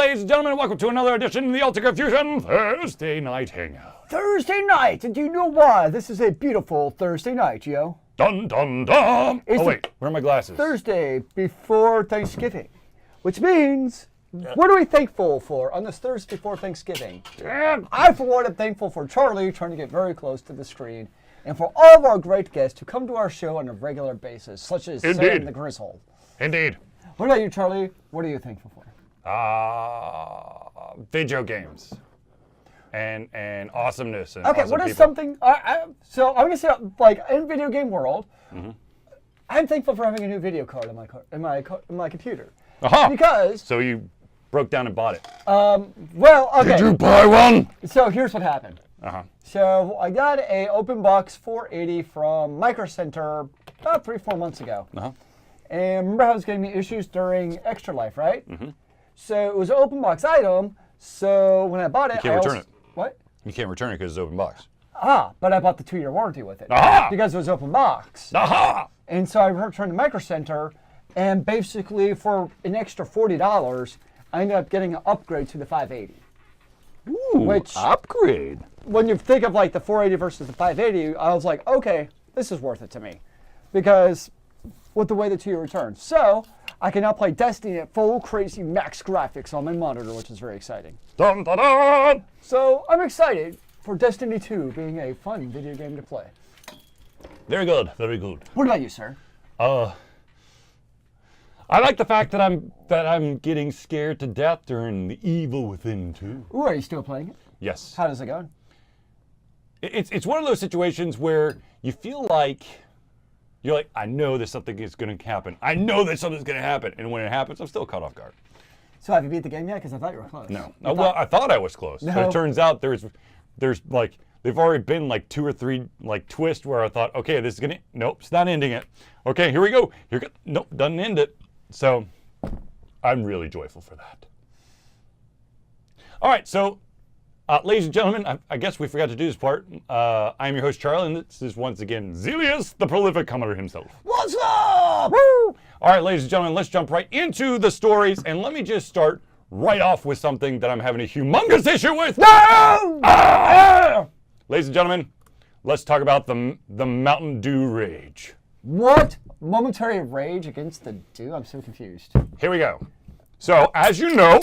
ladies and gentlemen, welcome to another edition of the Ultra Fusion Thursday Night Hangout. Thursday night, and do you know why? This is a beautiful Thursday night, yo. Dun dun dun! It's oh wait, where are my glasses? Thursday before Thanksgiving, which means, what are we thankful for on this Thursday before Thanksgiving? I, for one, am thankful for Charlie trying to get very close to the screen, and for all of our great guests who come to our show on a regular basis, such as Sam the Grizzle. Indeed. What about you, Charlie? What are you thankful for? Video games. And awesomeness. And okay, awesome what is people. something? So I'm gonna say, like, in video game world, I'm thankful for having a new video card in my computer. Because so you broke down and bought it. Well, okay. Did you buy one? So here's what happened. So I got a open box 480 from Micro Center about 3-4 months ago. And remember how it was giving me issues during Extra Life, right? So it was an open box item. So when I bought it, you can't return it. What? You can't return it because it's open box. But I bought the 2-year warranty with it because it was open box. And so I returned to Micro Center, and basically for an extra $40, I ended up getting an upgrade to the 580. Ooh, which upgrade. When you think of like the 480 versus the 580, I was like, okay, this is worth it to me, because with the way the 2-year returns. So I can now play Destiny at full crazy max graphics on my monitor, which is very exciting. Dun, dun, dun. So I'm excited for Destiny 2 being a fun video game to play. Very good, very good. What about you, sir? I like the fact that I'm getting scared to death during The Evil Within 2. Ooh, are you still playing it? Yes. How does it go? It's one of those situations where you feel like you're like, I know that something is going to happen. I know that something's going to happen, and when it happens, I'm still caught off guard. So have you beat the game yet? Because I thought you were close. No. Well, I thought I was close. No. But it turns out there's like they've already been like 2 or 3 like twists where I thought, okay, this is gonna. Nope, it's not ending it. Okay, here we go. Nope, doesn't end it. So I'm really joyful for that. All right, so ladies and gentlemen, I guess we forgot to do this part. I'm your host, Charlie, and this is once again Zealeus, the prolific commenter himself. What's up? Woo! All right, ladies and gentlemen, let's jump right into the stories, and let me just start right off with something that I'm having a humongous issue with. No! Ladies and gentlemen, let's talk about the Mountain Dew rage. What? Momentary rage against the Dew? I'm so confused. Here we go. So, as you know,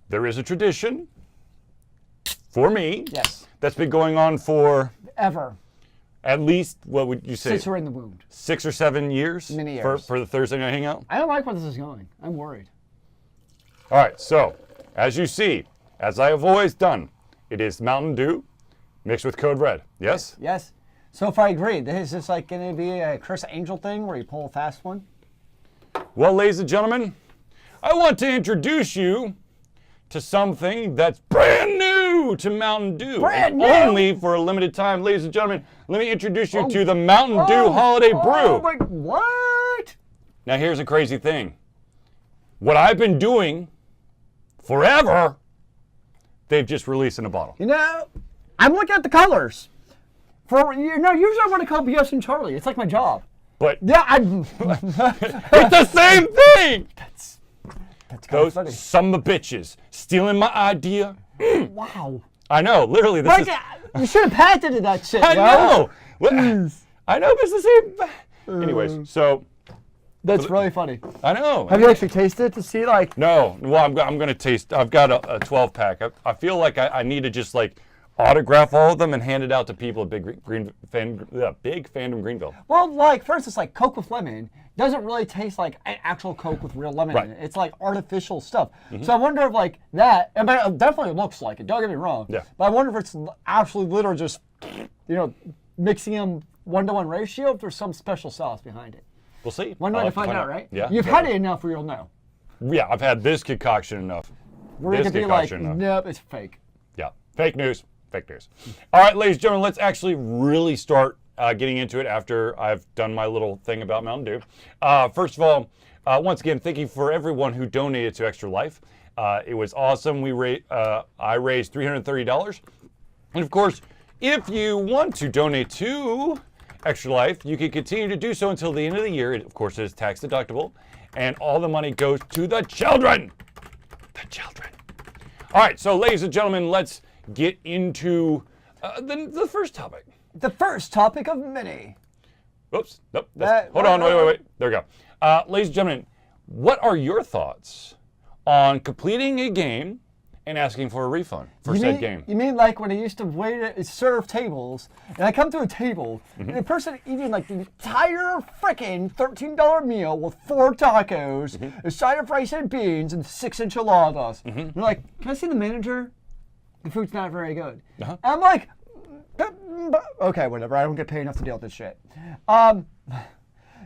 there is a tradition for me that's been going on for ever. At least, what would you say? Since we're in the wound. 6 or 7 years? Many years. For the Thursday Night Hangout? I don't like where this is going. I'm worried. All right, so, as you see, as I have always done, it is Mountain Dew mixed with Code Red. Yes? Yes. So far, I agree. Is this like going to be a Chris Angel thing where you pull a fast one? Well, ladies and gentlemen, I want to introduce you to something that's brand new to Mountain Dew. Brand new? Only for a limited time. Ladies and gentlemen, let me introduce you to the Mountain Dew Holiday Brew. My, what? Now, here's a crazy thing. What I've been doing forever, they've just released in a bottle. You know, I'm looking at the colors. Usually I want to call BS and Charlie. It's like my job. But yeah, it's the same thing. That's kind of funny. Those some of the bitches stealing my idea. Wow. I know, literally. This is. You should have patented that shit. I know. Jeez. I know, but it's the same. Anyways, so. That's really funny. I know. Have you actually tasted it to see like? No. Well, I'm gonna taste. I've got a 12-pack. I feel like I need to just like autograph all of them and hand it out to people at Big Fandom Greenville. Well, like for instance, like Coke with lemon doesn't really taste like an actual Coke with real lemon in it. It's like artificial stuff. So I wonder if like that, and it definitely looks like it. Don't get me wrong. Yeah. But I wonder if it's actually literally just, mixing them 1-to-1 ratio. If there's some special sauce behind it. We'll see. One way to find out, right? Yeah. You've had it enough where you'll know. Yeah, I've had this concoction enough. We're going to be like, nope, it's fake. Yeah, fake news. Fake news. All right, ladies and gentlemen, let's actually really start getting into it after I've done my little thing about Mountain Dew. First of all, once again, thank you for everyone who donated to Extra Life. It was awesome. I raised $330. And of course, if you want to donate to Extra Life, you can continue to do so until the end of the year. Of course, it is tax deductible. And all the money goes to the children. The children. All right, so ladies and gentlemen, let's get into the first topic. The first topic of many. Oops, nope. Hold on, wait. There we go. Ladies and gentlemen, what are your thoughts on completing a game and asking for a refund for said game? You mean like when I used to wait serve tables, and I come to a table, and the person eating like the entire frickin' $13 meal with 4 tacos, a side of rice and beans, and 6 enchiladas. And they're like, can I see the manager? The food's not very good. And I'm like, okay, whatever. I don't get paid enough to deal with this shit.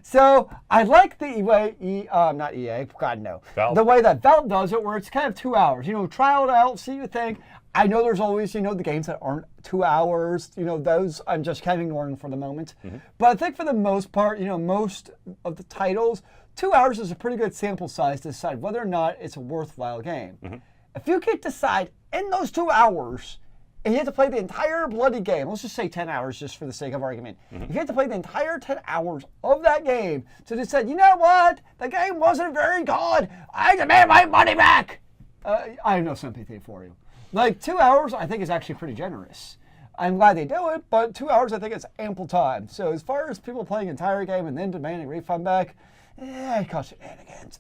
So I like the way, not EA, God no. Valve. The way that Valve does it, where it's kind of 2 hours. You know, try it out, see your thing. I know there's always, you know, the games that aren't 2 hours. You know, those I'm just kind of ignoring for the moment. But I think for the most part, you know, most of the titles, 2 hours is a pretty good sample size to decide whether or not it's a worthwhile game. If you can decide in those 2 hours, and you have to play the entire bloody game, let's just say 10 hours just for the sake of argument. If you have to play the entire 10 hours of that game to decide, you know what, the game wasn't very good, I demand my money back. I have no sympathy for you. Like 2 hours I think is actually pretty generous. I'm glad they do it, but 2 hours I think is ample time. So as far as people playing the entire game and then demanding refund back, it costs shenanigans.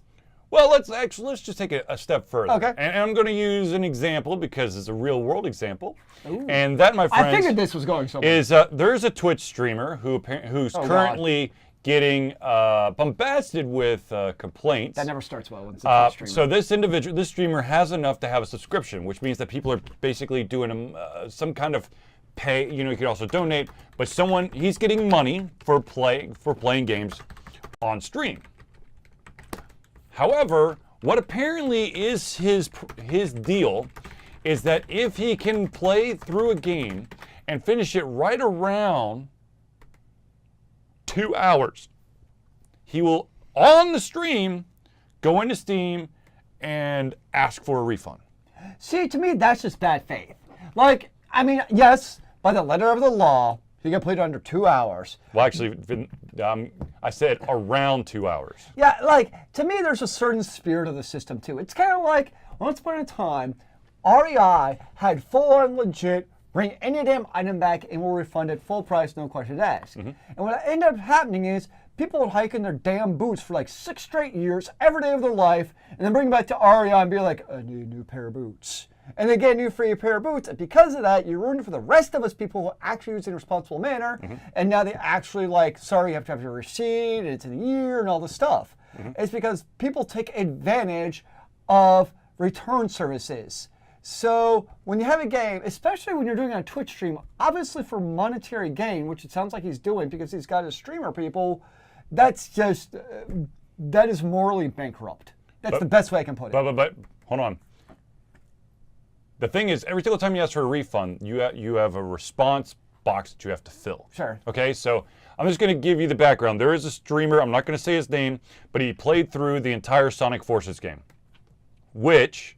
Well, let's just take a step further. Okay. And I'm going to use an example because it's a real world example. Ooh. And that, my friends, I figured this was going somewhere. Is there's a Twitch streamer who's currently getting bombarded with complaints. That never starts well when it's a Twitch streamer. So this streamer has enough to have a subscription, which means that people are basically doing some kind of pay. You know, you could also donate, but he's getting money for playing games on stream. However, what apparently is his deal is that if he can play through a game and finish it right around 2 hours, he will, on the stream, go into Steam and ask for a refund. See, to me, that's just bad faith. Like, I mean, yes, by the letter of the law, you can play it under 2 hours. Well, actually, I said around 2 hours. Yeah, like, to me, there's a certain spirit of the system, too. It's kind of like, once upon a time, REI had full-on legit, bring any damn item back and we'll refund it full price, no questions asked. And what ended up happening is, people would hike in their damn boots for like 6 straight years, every day of their life, and then bring it back to REI and be like, I need a new pair of boots. And they get a new free pair of boots, and because of that, you ruined it for the rest of us people who actually use it in a responsible manner, and now they actually like, sorry, you have to have your receipt, and it's in a year, and all this stuff. It's because people take advantage of return services. So when you have a game, especially when you're doing it on a Twitch stream, obviously for monetary gain, which it sounds like he's doing because he's got his streamer people, that's just, that is morally bankrupt. That's the best way I can put it. But hold on. The thing is, every single time you ask for a refund, you have a response box that you have to fill. Sure. Okay, so I'm just going to give you the background. There is a streamer, I'm not going to say his name, but he played through the entire Sonic Forces game, which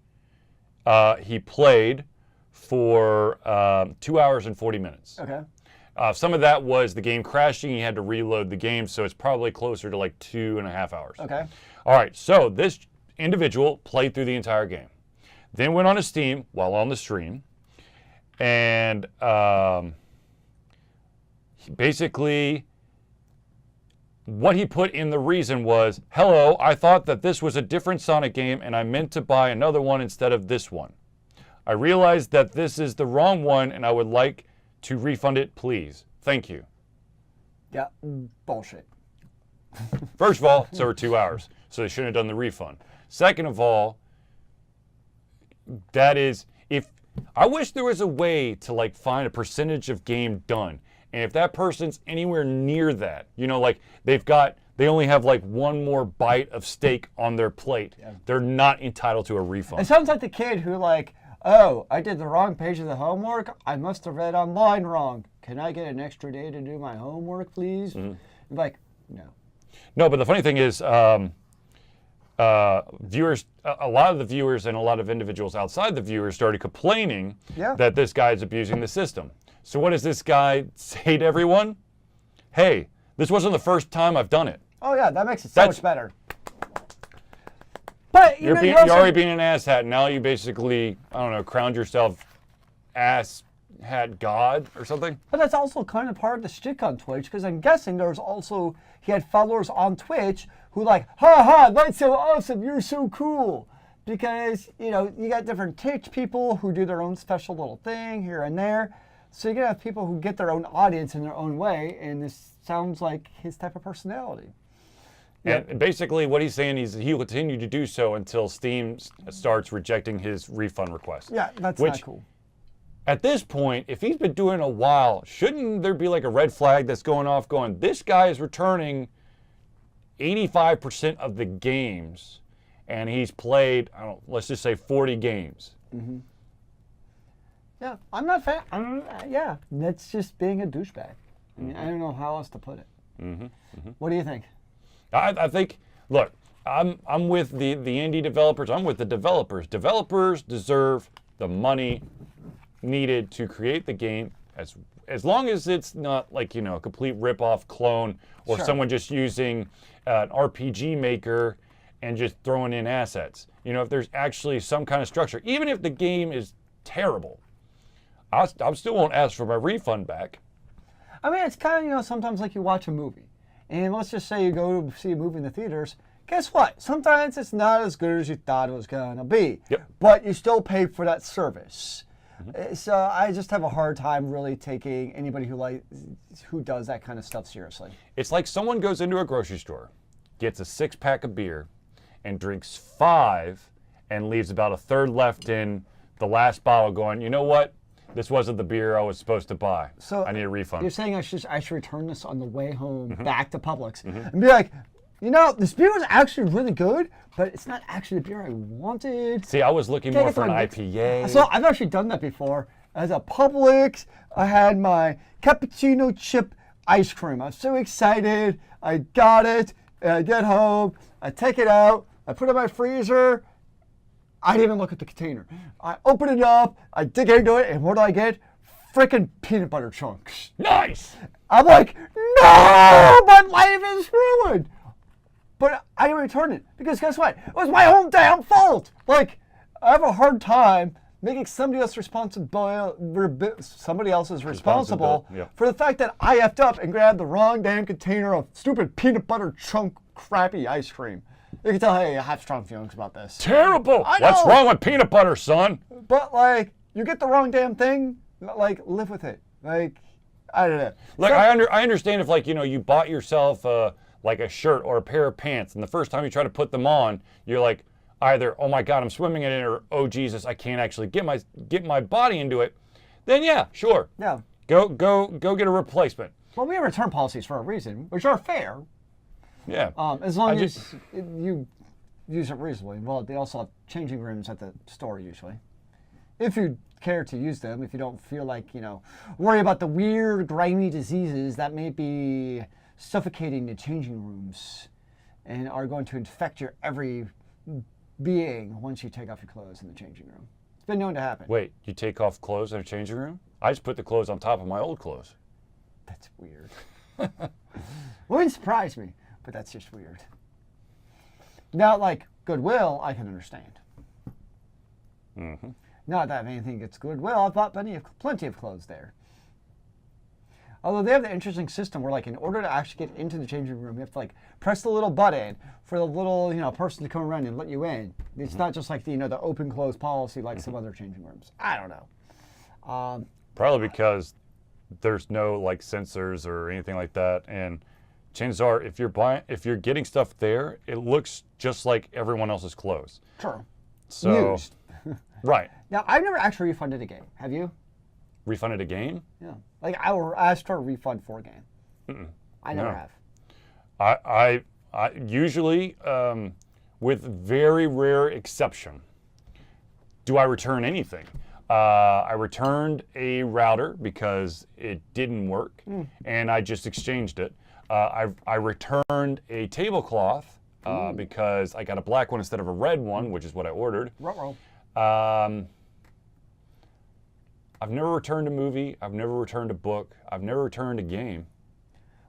he played for 2 hours and 40 minutes. Okay. Some of that was the game crashing. He had to reload the game, so it's probably closer to like 2.5 hours. Okay. All right, so this individual played through the entire game. Then went on to Steam while on the stream, and basically what he put in the reason was, hello, I thought that this was a different Sonic game and I meant to buy another one instead of this one. I realized that this is the wrong one and I would like to refund it, please. Thank you. Yeah, bullshit. First of all, it's over 2 hours, so they shouldn't have done the refund. Second of all, that is, if I wish there was a way to like find a percentage of game done, and if that person's anywhere near that, you know, like they only have like one more bite of steak on their plate, they're not entitled to a refund. It sounds like the kid who like, oh, I did the wrong page of the homework. I must have read online wrong. Can I get an extra day to do my homework, please? I'm like, no. No, but the funny thing is, viewers, a lot of the viewers and a lot of individuals outside the viewers started complaining that this guy is abusing the system. So what does this guy say to everyone? Hey, this wasn't the first time I've done it. Oh yeah, that makes it so much better. But You're already being an asshat. Now you basically, I don't know, crowned yourself asshat god or something. But that's also kind of part of the shtick on Twitch, because I'm guessing he had followers on Twitch who like, ha ha, that's so awesome, you're so cool. Because, you got different Twitch people who do their own special little thing here and there. So you're going to have people who get their own audience in their own way, and this sounds like his type of personality. And basically what he's saying is he'll continue to do so until Steam starts rejecting his refund request. Yeah, that's not cool. At this point, if he's been doing it a while, shouldn't there be like a red flag that's going off going, this guy is returning 85% of the games, and he's played, let's just say 40 games. Mm-hmm. Yeah, I'm not fan. Yeah, that's just being a douchebag. I mean, I don't know how else to put it. Mm-hmm. Mm-hmm. What do you think? I think, look, I'm with the indie developers. I'm with the developers. Developers deserve the money needed to create the game, as long as it's not like, a complete rip-off clone or someone just using an RPG maker and just throwing in assets. If there's actually some kind of structure, even if the game is terrible, I still won't ask for my refund back. I mean, it's kind of, sometimes like you watch a movie, and let's just say you go to see a movie in the theaters. Guess what? Sometimes it's not as good as you thought it was going to be. Yep. But you still paid for that service. Mm-hmm. So I just have a hard time really taking anybody who does that kind of stuff seriously. It's like someone goes into a grocery store, gets a 6-pack of beer, and drinks 5, and leaves about a third left in the last bottle going, you know what? This wasn't the beer I was supposed to buy. So I need a refund. You're saying I should return this on the way home back to Publix and be like, this beer was actually really good, but it's not actually the beer I wanted. See, I was looking more for an IPA. So I've actually done that before. As a Publix, I had my cappuccino chip ice cream. I was so excited. I got it. And I get home. I take it out. I put it in my freezer. I didn't even look at the container. I open it up, I dig into it, and what do I get? Freaking peanut butter chunks. Nice! I'm like, no, my life is ruined. But I didn't return it, because guess what? It was my own damn fault. Like, I have a hard time making somebody else responsible for the fact that I effed up and grabbed the wrong damn container of stupid peanut butter chunk crappy ice cream. You can tell, hey, I have strong feelings about this. Terrible! What's wrong with peanut butter, son? But, you get the wrong damn thing, live with it. I don't know. Look, I understand if, you bought yourself, a shirt or a pair of pants, and the first time you try to put them on, you're like, either, oh my God, I'm swimming in it, or, oh Jesus, I can't actually get my body into it. Then, yeah, sure. Yeah. Go get a replacement. Well, we have return policies for a reason, which are fair. Yeah. As long as you use it reasonably. Well, they also have changing rooms at the store usually. If you care to use them, if you don't feel like, worry about the weird, grimy diseases that may be suffocating the changing rooms and are going to infect your every being once you take off your clothes in the changing room. It's been known to happen. Wait, you take off clothes in a changing room? I just put the clothes on top of my old clothes. That's weird. Wouldn't surprise me. But that's just weird. Now, Goodwill, I can understand. Mm-hmm. Not that anything gets Goodwill. I've bought plenty of clothes there. Although they have the interesting system where, in order to actually get into the changing room, you have to, press the little button for the little, person to come around and let you in. It's not just the open-close policy like some other changing rooms. I don't know. Probably because there's no, sensors or anything like that, and chances are, if you're getting stuff there, it looks just like everyone else's clothes. Sure. So, used. Right. Now, I've never actually refunded a game. Have you? Refunded a game? Yeah. I will ask for a refund for a game. Mm-mm. I never have. I usually, with very rare exception, do I return anything. I returned a router because it didn't work, and I just exchanged it. I returned a tablecloth because I got a black one instead of a red one, which is what I ordered. I've never returned a movie. I've never returned a book. I've never returned a game.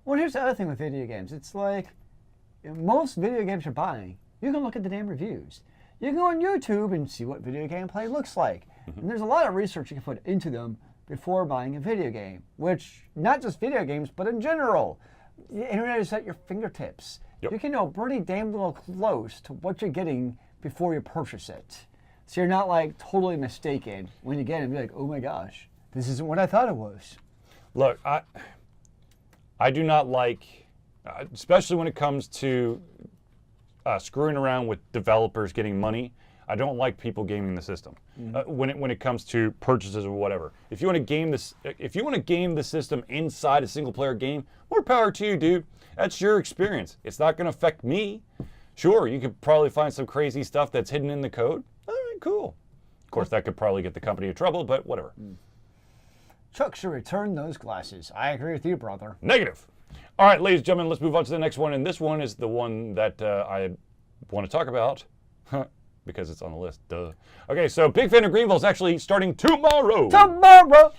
Well, here's the other thing with video games. It's most video games you're buying, you can look at the damn reviews. You can go on YouTube and see what video gameplay looks like. And there's a lot of research you can put into them before buying a video game, which, not just video games, but in general. The internet is at your fingertips. Yep. You can know pretty damn little close to what you're getting before you purchase it. So you're not like totally mistaken when you get it and be like, oh my gosh, this isn't what I thought it was. Look, I do not like, especially when it comes to screwing around with developers getting money. I don't like people gaming the system when it comes to purchases or whatever. If you want to game this, if you want to game the system inside a single player game, more power to you, dude. That's your experience. It's not going to affect me. Sure, you could probably find some crazy stuff that's hidden in the code. All right, cool. Of course, that could probably get the company in trouble, but whatever. Chuck should return those glasses. I agree with you, brother. Negative. All right, ladies and gentlemen, let's move on to the next one. And this one is the one that I want to talk about because it's on the list. Duh. Okay, so Big Fan of Greenville is actually starting tomorrow.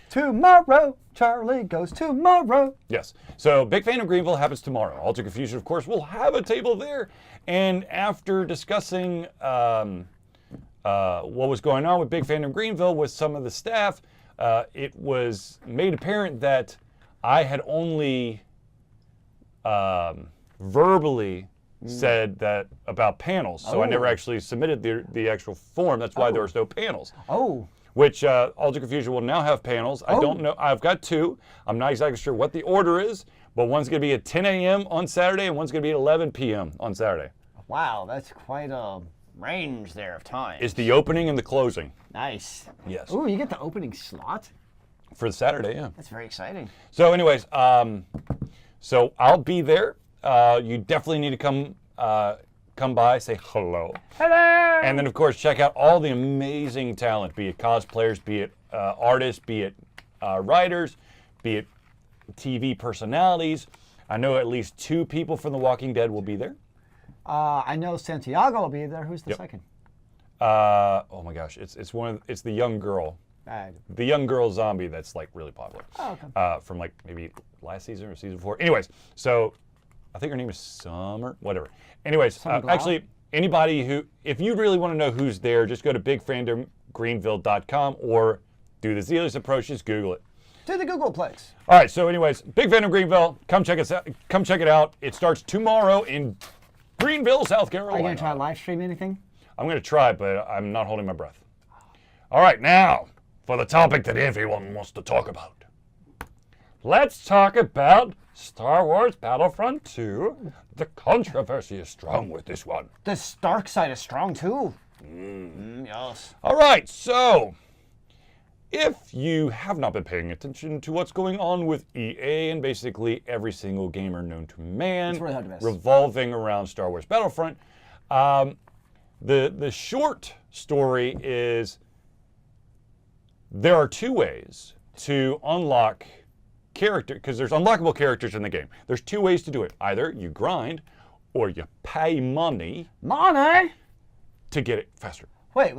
Tomorrow, Charlie goes tomorrow. Yes. So Big Fan of Greenville happens tomorrow. Alter Confusion, of course, will have a table there. And after discussing what was going on with Big Fan of Greenville with some of the staff, it was made apparent that I had only verbally said that about panels. So I never actually submitted the actual form. That's why there was no panels. Oh. Which Alter Confusion will now have panels. I don't know. I've got two. I'm not exactly sure what the order is, but one's going to be at 10 a.m. on Saturday and one's going to be at 11 p.m. on Saturday. Wow, that's quite a range there of time. It's the opening and the closing. Nice. Yes. Ooh, you get the opening slot? For the Saturday, yeah. That's very exciting. So anyways, so I'll be there. You definitely need to come by, say hello. Hello! And then, of course, check out all the amazing talent, be it cosplayers, be it artists, be it writers, be it TV personalities. I know at least 2 people from The Walking Dead will be there. I know Santiago will be there. Who's the second? Oh my gosh, it's the young girl. The young girl zombie that's like really popular. Oh, okay. From like maybe last season or season 4. Anyways, so I think her name is Summer, whatever. Anyways, actually, anybody who, if you really want to know who's there, just go to bigfandomgreenville.com or do the Zealeus approach, just Google it. Do the Googleplex. All right, so anyways, Big Fan of Greenville, come check us out. Come check it out. It starts tomorrow in Greenville, South Carolina. Are you going to try to live stream anything? I'm going to try, but I'm not holding my breath. All right, now for the topic that everyone wants to talk about. Let's talk about Star Wars Battlefront II. The controversy is strong with this one. The dark side is strong too. Yes. All right, so if you have not been paying attention to what's going on with EA and basically every single gamer known to man really hard to miss. revolving around Star Wars Battlefront, the short story is there are 2 ways to unlock character, because there's unlockable characters in the game. There's 2 ways to do it. Either you grind or you pay money to get it faster. Wait,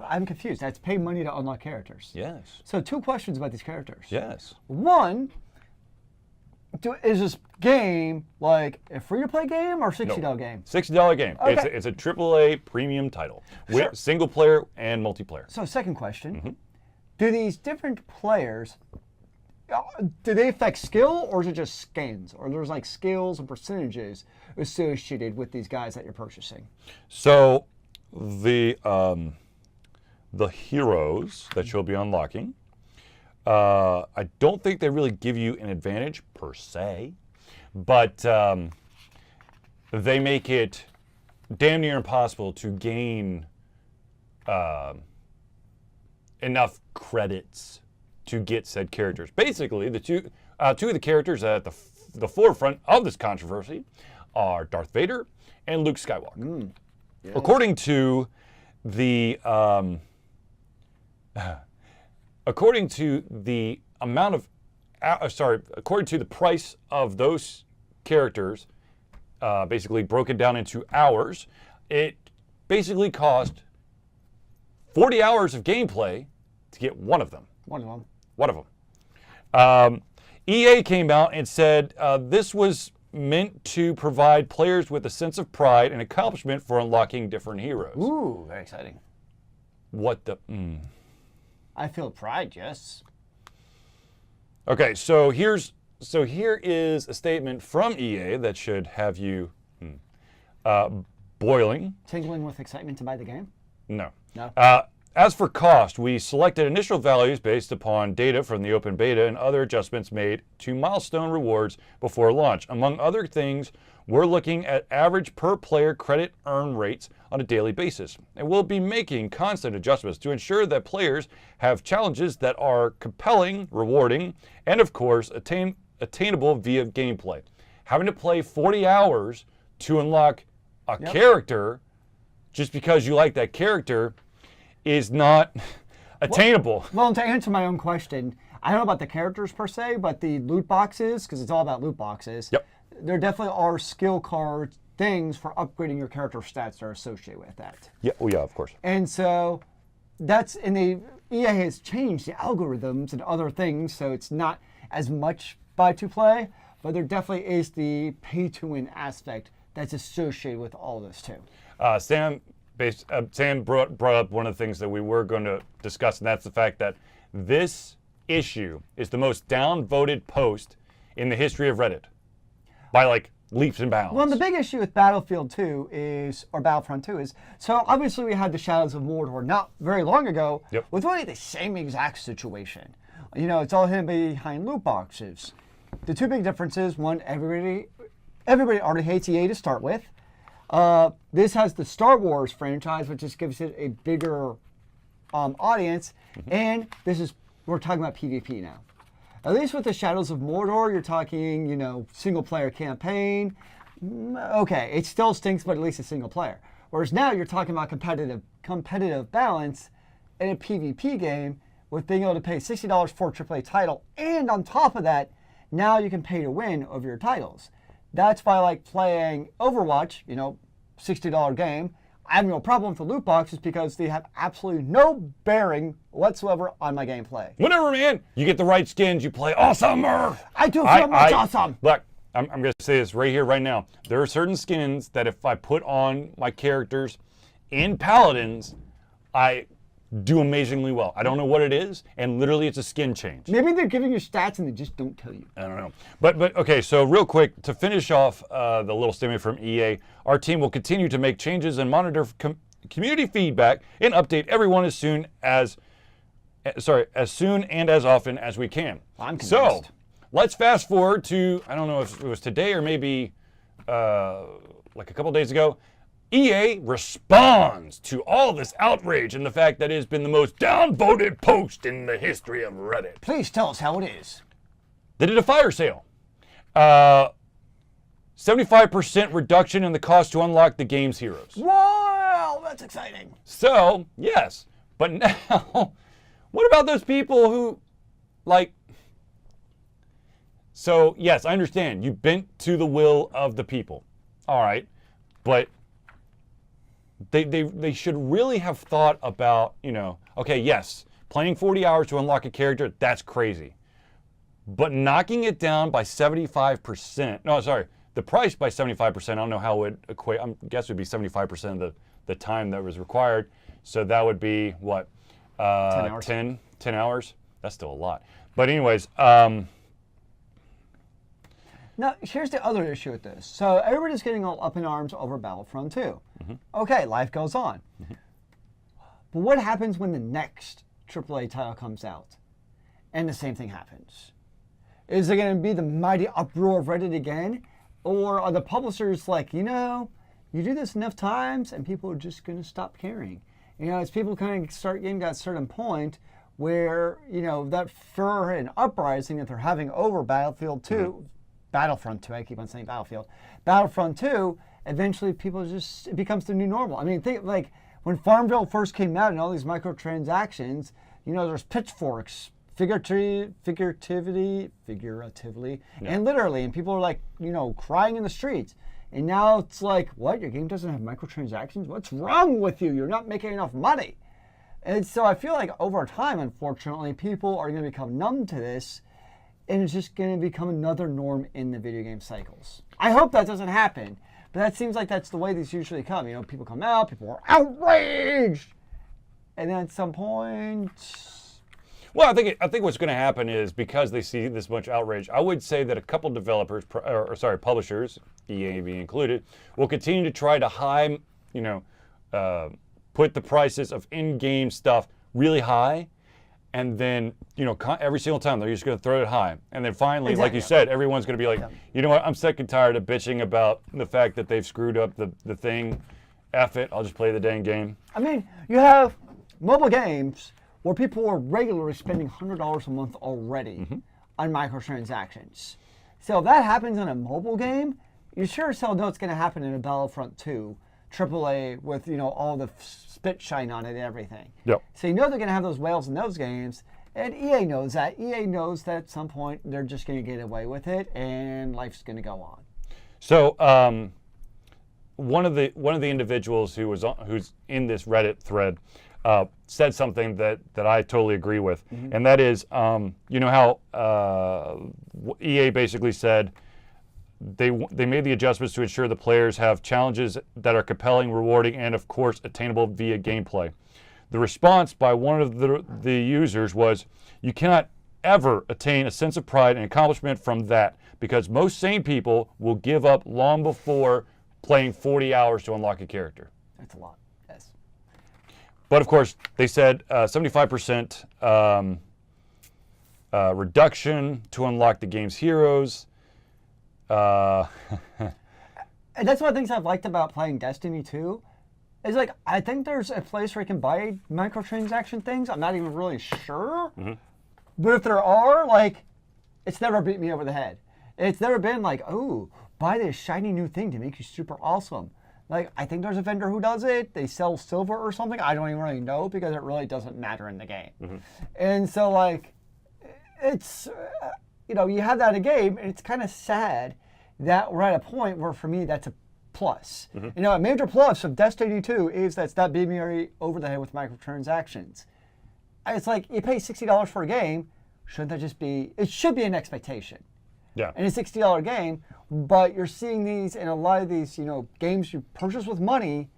I'm confused. That's pay money to unlock characters. Yes. So 2 questions about these characters. Yes. One, is this game like a free-to-play game or $60 game? $60 game. Okay. It's a AAA premium title with Sure. single player and multiplayer. So second question, do these different players, do they affect skill or is it just skins? Or there's like skills and percentages associated with these guys that you're purchasing? So the heroes that you'll be unlocking, I don't think they really give you an advantage per se, but they make it damn near impossible to gain enough credits to get said characters. Basically, the two of the characters at the forefront of this controversy are Darth Vader and Luke Skywalker. Yes. According to the according to the amount of according to the price of those characters, basically broken down into hours, it basically cost 40 hours of gameplay to get one of them. One of them. EA came out and said this was meant to provide players with a sense of pride and accomplishment for unlocking different heroes. Ooh, very exciting. What the? I feel pride, yes. Okay, so here is a statement from EA that should have you boiling. Tingling with excitement to buy the game? No. No? As for cost, we selected initial values based upon data from the open beta and other adjustments made to milestone rewards before launch. Among other things, we're looking at average per player credit earn rates on a daily basis. And we'll be making constant adjustments to ensure that players have challenges that are compelling, rewarding, and of course, attainable via gameplay. Having to play 40 hours to unlock a character just because you like that character is not attainable. Well, to answer my own question, I don't know about the characters per se, but the loot boxes, because it's all about loot boxes, Yep. there definitely are skill card things for upgrading your character stats that are associated with that. Yeah, oh yeah, of course. And so EA has changed the algorithms and other things, so it's not as much buy to play, but there definitely is the pay to win aspect that's associated with all this too. Sam brought up one of the things that we were going to discuss, and that's the fact that this issue is the most downvoted post in the history of Reddit by like leaps and bounds. Well, the big issue with Battlefront 2 or Battlefront 2 is, so obviously we had the Shadows of Mordor not very long ago with really the same exact situation. You know, it's all hidden behind loot boxes. The two big differences, one, everybody already hates EA to start with. This has the Star Wars franchise, which just gives it a bigger audience, and we're talking about PvP now. At least with the Shadows of Mordor, you're talking, single player campaign. Okay, it still stinks, but at least it's single player. Whereas now you're talking about competitive balance in a PvP game with being able to pay $60 for a AAA title, and on top of that, now you can pay to win over your titles. That's why I like playing Overwatch, $60 game. I have no problem with the loot boxes because they have absolutely no bearing whatsoever on my gameplay. Whatever, man. You get the right skins, you play awesomer. I do feel much awesome. Look, I'm going to say this right here, right now. There are certain skins that if I put on my characters in Paladins, I do amazingly well. I don't know what it is, and literally it's a skin change. Maybe they're giving you stats and they just don't tell you. I don't know. But okay, so real quick, to finish off the little statement from EA, our team will continue to make changes and monitor community feedback and update everyone as soon and as often as we can. I'm convinced. So, let's fast forward to, I don't know if it was today or maybe like a couple days ago. EA responds to all this outrage and the fact that it has been the most downvoted post in the history of Reddit. Please tell us how it is. They did a fire sale. 75% reduction in the cost to unlock the game's heroes. Wow, that's exciting. So, yes. But now, what about those people who, so, yes, I understand. You bent to the will of the people. All right. But they should really have thought about, okay, yes, playing 40 hours to unlock a character, that's crazy. But knocking it down by 75%, no, sorry, the price by 75%, I don't know how it would equate, I guess it would be 75% of the time that was required. So that would be, what, 10 hours. 10 hours? That's still a lot. But anyways, Now, here's the other issue with this. So everybody's getting all up in arms over Battlefront 2. Okay, life goes on. But what happens when the next AAA title comes out and the same thing happens? Is it going to be the mighty uproar of Reddit again? Or are the publishers like, you do this enough times and people are just going to stop caring? As people kind of start getting to a certain point where, that furor and uprising that they're having over Battlefront 2, I keep on saying Battlefield. Battlefront 2, eventually it becomes the new normal. I mean, think like when Farmville first came out and all these microtransactions, there's pitchforks, figuratively, and literally, and people are like, crying in the streets. And now it's like, what? Your game doesn't have microtransactions? What's wrong with you? You're not making enough money. And so I feel like over time, unfortunately, people are going to become numb to this. and it's just going to become another norm in the video game cycles. I hope that doesn't happen, but that seems like that's the way these usually come. You know, people come out, people are outraged, and then at some point... Well, I think what's going to happen is because they see this much outrage, I would say that a couple developers, publishers, EA being included, will continue to try to put the prices of in-game stuff really high, and then every single time they're just going to throw it high, and then finally, like you said, everyone's going to be like, you know what? I'm sick and tired of bitching about the fact that they've screwed up the thing. F it, I'll just play the dang game. I mean, you have mobile games where people are regularly spending $100 a month already on microtransactions. So if that happens in a mobile game, you sure as hell know it's going to happen in a BattleFront II AAA with all the spit shine on it and everything. Yep. So you know they're going to have those whales in those games, and EA knows that. EA knows that at some point they're just going to get away with it, and life's going to go on. So one of the individuals who's in this Reddit thread said something that I totally agree with, and that is, you know how EA basically said they made the adjustments to ensure the players have challenges that are compelling, rewarding, and of course attainable via gameplay. The response by one of the users was, "You cannot ever attain a sense of pride and accomplishment from that because most sane people will give up long before playing 40 hours to unlock a character." That's a lot. Yes. But of course, they said 75% reduction to unlock the game's heroes. And that's one of the things I've liked about playing Destiny 2. Is like, I think there's a place where you can buy microtransaction things. I'm not even really sure. But if there are, it's never beat me over the head. It's never been like, oh, buy this shiny new thing to make you super awesome. I think there's a vendor who does it. They sell silver or something. I don't even really know because it really doesn't matter in the game. And so, it's, you have that in a game, and it's kind of sad that we're at a point where, for me, that's a plus. A major plus of Destiny 2 is that's not beating me over the head with microtransactions. It's like, you pay $60 for a game, shouldn't that just be, it should be an expectation. Yeah. And a $60 game, but you're seeing these in a lot of these, games you purchase with money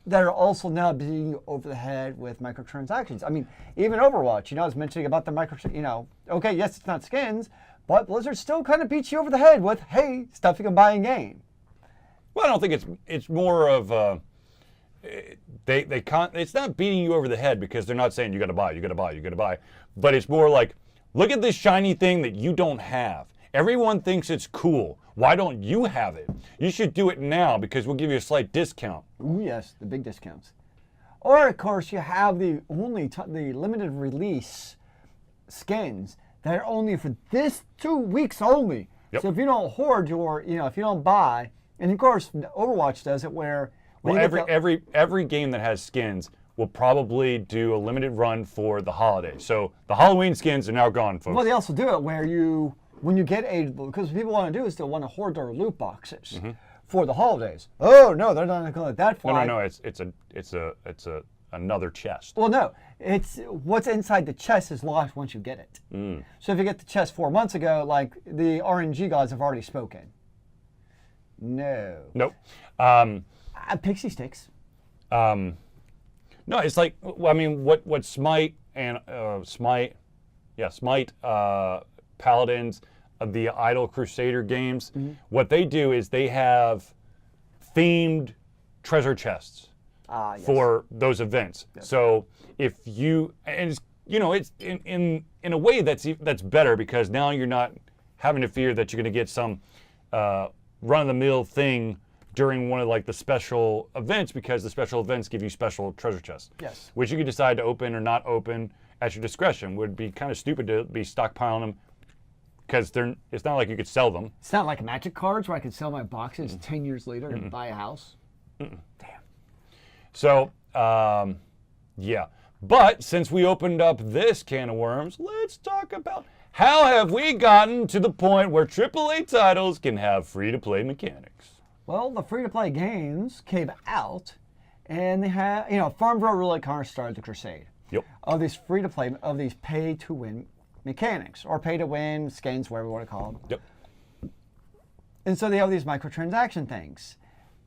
that are also now beating you over the head with microtransactions. I mean, even Overwatch, I was mentioning about the okay, yes, it's not skins, but Blizzard still kind of beats you over the head with, hey, stuff you can buy in game. Well, I don't think it's more of it's not beating you over the head because they're not saying you got to buy, but it's more like, look at this shiny thing that you don't have. Everyone thinks it's cool. Why don't you have it? You should do it now because we'll give you a slight discount. Ooh, yes, the big discounts. Or, of course, you have the limited release skins that are only for this 2 weeks only. Yep. So if you don't hoard if you don't buy, and of course Overwatch does it where every game that has skins will probably do a limited run for the holidays. So the Halloween skins are now gone, folks. Well, they also do it where when you get because what people want to do is they want to hoard their loot boxes for the holidays. Oh no, they're not going to let that fly. No, it's another chest. Well, no, it's what's inside the chest is locked once you get it. So if you get the chest 4 months ago, the RNG gods have already spoken. No. Nope. Pixie sticks. No, it's like, I mean, what Smite and Smite, Paladins, the Idle Crusader games, what they do is they have themed treasure chests for those events. Yes. So if you, and it's in a way that's better because now you're not having to fear that you're going to get some run-of-the-mill thing during one of the special events because the special events give you special treasure chests. Yes. Which you can decide to open or not open at your discretion. Would be kind of stupid to be stockpiling them because it's not like you could sell them. It's not like Magic cards where I can sell my boxes 10 years later and buy a house. Damn. So, yeah. But since we opened up this can of worms, let's talk about how have we gotten to the point where AAA titles can have free-to-play mechanics. Well, the free-to-play games came out, and they had, Farmville really kind of started the crusade. Yep. Of these free-to-play, of these pay-to-win mechanics or pay to win, skins, whatever you want to call them. Yep. And so they have these microtransaction things.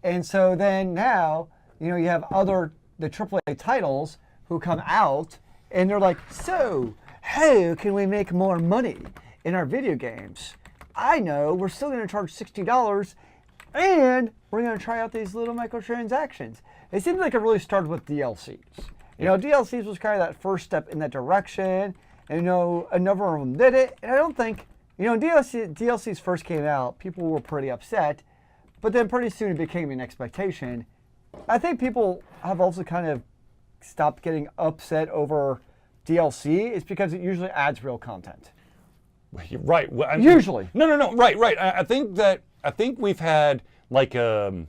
And so then now, you have the AAA titles who come out and they're like, so how can we make more money in our video games? I know, we're still going to charge $60 and we're going to try out these little microtransactions. It seems like it really started with DLCs. DLCs was kind of that first step in that direction. And a number of them did it. And I don't think, DLCs first came out, people were pretty upset. But then pretty soon it became an expectation. I think people have also kind of stopped getting upset over DLC. It's because it usually adds real content. Right. Well, usually. No. Right. I think we've had like an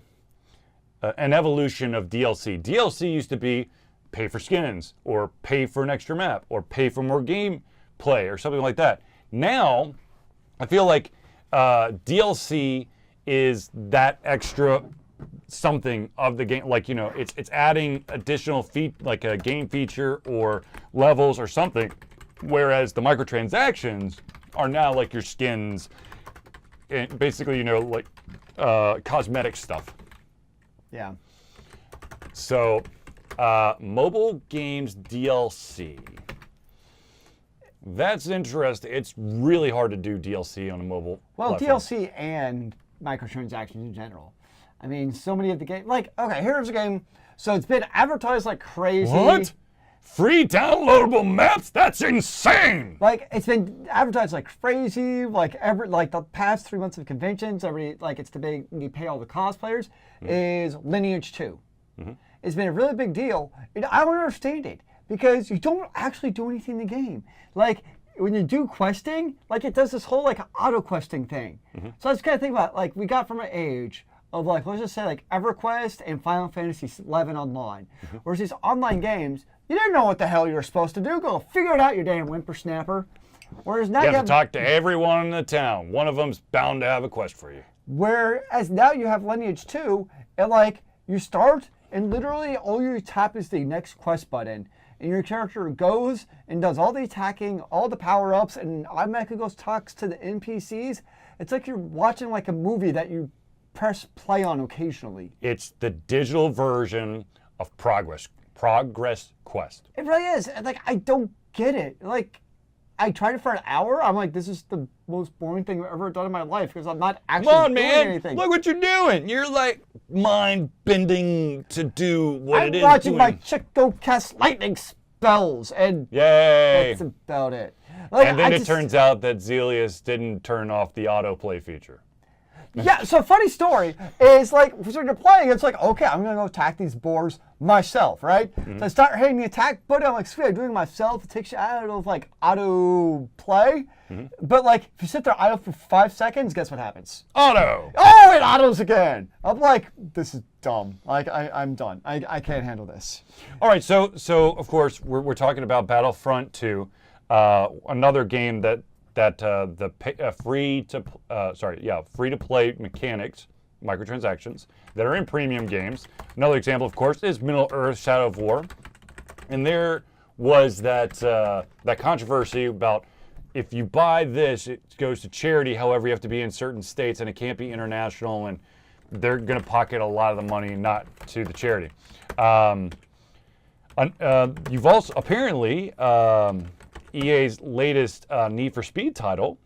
evolution of DLC. DLC used to be pay for skins or pay for an extra map or pay for more gameplay or something like that. Now, I feel like DLC is that extra something of the game. Like, it's adding additional like a game feature or levels or something. Whereas the microtransactions are now like your skins and basically, like cosmetic stuff. Yeah. So, mobile games DLC. That's interesting. It's really hard to do DLC on a mobile platform. DLC and microtransactions in general. I mean, so many of the games, like, okay, here's a game. So it's been advertised like crazy. What? Free downloadable maps? That's insane! Like, it's been advertised like crazy, like the past 3 months of conventions, it's the big, you pay all the cosplayers, is Lineage 2. Mm-hmm. It's been a really big deal. And I don't understand it, because you don't actually do anything in the game. Like, when you do questing, like, it does this whole, like, auto-questing thing. Mm-hmm. So I was kind of thinking about, like, we got from an age of, like, let's just say, like, EverQuest and Final Fantasy XI Online. Mm-hmm. Whereas these online games, you didn't know what the hell you were supposed to do. Go figure it out, you damn whippersnapper. Whereas now you have to talk to everyone in the town. One of them's bound to have a quest for you. Whereas now you have Lineage 2, and, like, you start, and literally all you tap is the next quest button. And your character goes and does all the attacking, all the power-ups, and automatically goes talks to the NPCs. It's like you're watching like a movie that you press play on occasionally. It's the digital version of Progress Quest. It really is. Like, I don't get it. Like, I tried it for an hour. I'm like, this is the most boring thing I've ever done in my life because I'm not actually doing anything. Look what you're doing. You're like mind bending to do what it is. I'm watching my chick go cast lightning spells, and yay! That's about it. Like, and then it turns out that Zealeus didn't turn off the autoplay feature. Yeah, so funny story is like, when you're playing, it's like, okay, I'm going to go attack these boars myself, right? Mm-hmm. So I start hitting the attack button, I'm like, sweet, I'm doing it myself. It takes you out of like auto play. Mm-hmm. But like, if you sit there idle for 5 seconds, guess what happens? Auto! Oh, it autos again! I'm like, this is dumb. Like, I'm done. I can't handle this. All right, so of course, we're talking about BattleFront II, another game that the free to play mechanics, microtransactions that are in premium games. Another example, of course, is Middle-earth: Shadow of War, and there was that controversy about if you buy this, it goes to charity. However, you have to be in certain states, and it can't be international, and they're going to pocket a lot of the money, not to the charity. You've also apparently. EA's latest Need for Speed title.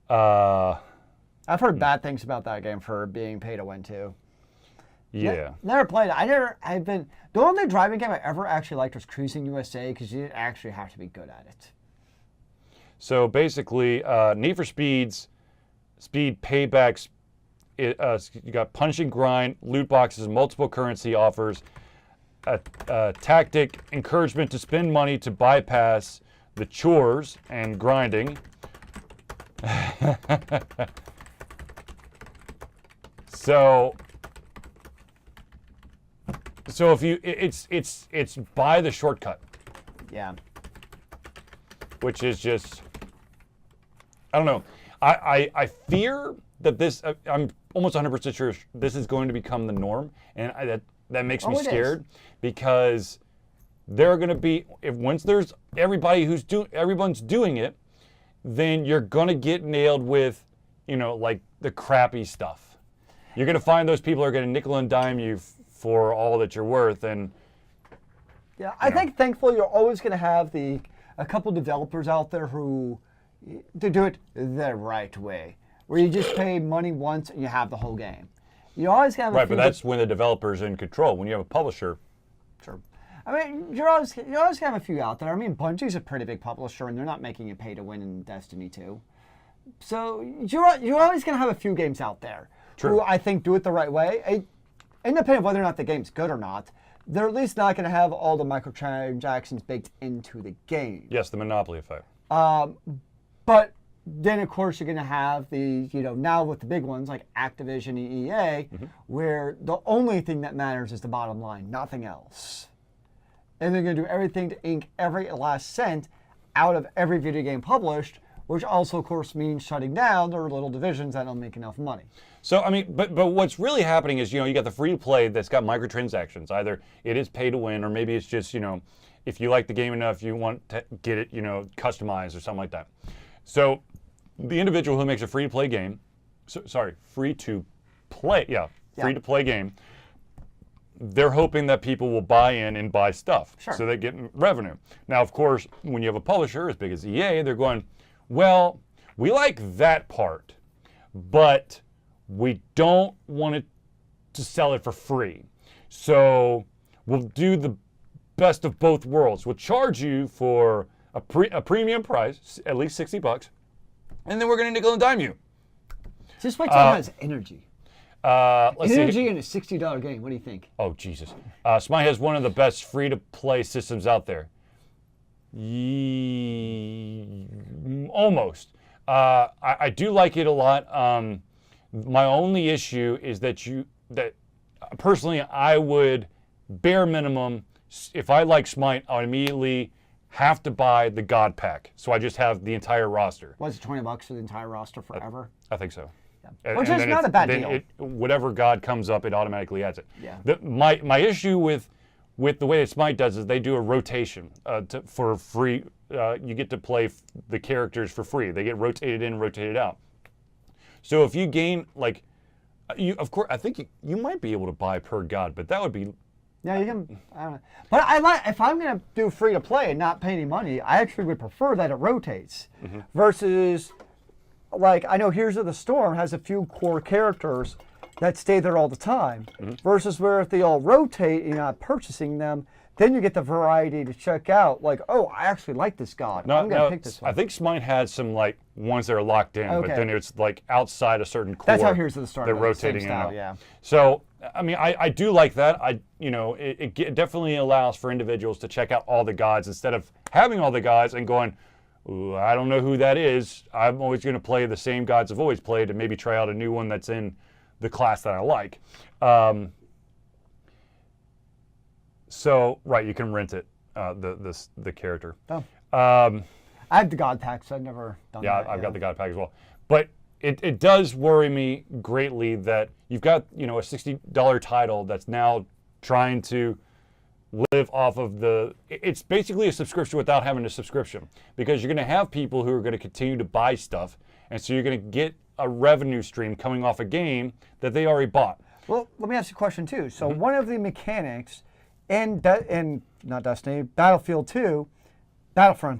I've heard bad things about that game for being pay to win too. Yeah. Never played it. The only driving game I ever actually liked was Cruising USA because you didn't actually have to be good at it. So basically, Need for Speed paybacks. You got punch and grind, loot boxes, multiple currency offers, a tactic, encouragement to spend money to bypass the chores and grinding. So if you it's buy the shortcut. Yeah. Which is just, I don't know. I fear that this, I'm almost 100% sure this is going to become the norm, and that makes me scared because they're going to be, once there's everyone's doing it, then you're going to get nailed with, like the crappy stuff. You're going to find those people are going to nickel and dime you for all that you're worth. And yeah, I think thankfully you're always going to have a couple developers out there who to do it the right way, where you just pay money once and you have the whole game. You always have right, but that's when the developer's in control. When you have a publisher, sure. I mean, you're always gonna have a few out there. I mean, Bungie's a pretty big publisher, and they're not making it pay to win in Destiny 2. So you're always gonna have a few games out there who I think do it the right way. Independent of whether or not the game's good or not, they're at least not gonna have all the microtransactions baked into the game. Yes, the monopoly effect. But then, of course, you're going to have the, now with the big ones like Activision and EA, where the only thing that matters is the bottom line, nothing else. And they're going to do everything to ink every last cent out of every video game published, which also, of course, means shutting down their little divisions that don't make enough money. So, I mean, but what's really happening is, you got the free-to-play that's got microtransactions. Either it is pay to win, or maybe it's just, if you like the game enough, you want to get it, customized or something like that. So the individual who makes a free-to-play game, free-to-play game, they're hoping that people will buy in and buy stuff, so they get revenue. Now, of course, when you have a publisher as big as EA, they're going, well, we like that part, but we don't want it to sell it for free. So we'll do the best of both worlds. We'll charge you for a premium price, at least $60, and then we're going to nickel and dime you. Just wait till it has energy. Let's see. Energy in a $60 game. What do you think? Oh, Jesus. Smite has one of the best free-to-play systems out there. Almost. I do like it a lot. My only issue is that personally, I would, bare minimum, if I like Smite, I would immediately have to buy the God Pack. So I just have the entire roster. Was it $20 for the entire roster forever? I think so. Yeah. Which is not a bad deal. Whatever God comes up, it automatically adds it. Yeah. My issue with the way that Smite does is they do a rotation for free. You get to play the characters for free. They get rotated in, rotated out. So if you gain, of course, I think you might be able to buy per God, but that would be... Yeah, you can. I don't know. But if I'm going to do free to play and not pay any money, I actually would prefer that it rotates versus, I know Heroes of the Storm has a few core characters that stay there all the time versus where if they all rotate and you're not purchasing them, then you get the variety to check out. I actually like this god. I'm going to pick this one. I think Smite has some ones that are locked in, but then it's outside a certain core. That's how Heroes of the Storm. They're rotating in and out. Yeah. So I mean, I do like that. It definitely allows for individuals to check out all the gods instead of having all the gods and going, ooh, I don't know who that is. I'm always going to play the same gods I've always played and maybe try out a new one that's in the class that I like. So, right, you can rent it, the character. Oh. I have the God Pack, so I've never done that. Yeah, I've got the God Pack as well. But it does worry me greatly that you've got, a $60 title that's now trying to live off of it's basically a subscription without having a subscription, because you're going to have people who are going to continue to buy stuff, and so you're going to get a revenue stream coming off a game that they already bought. Well, let me ask you a question too. So one of the mechanics in not Destiny, BattleFront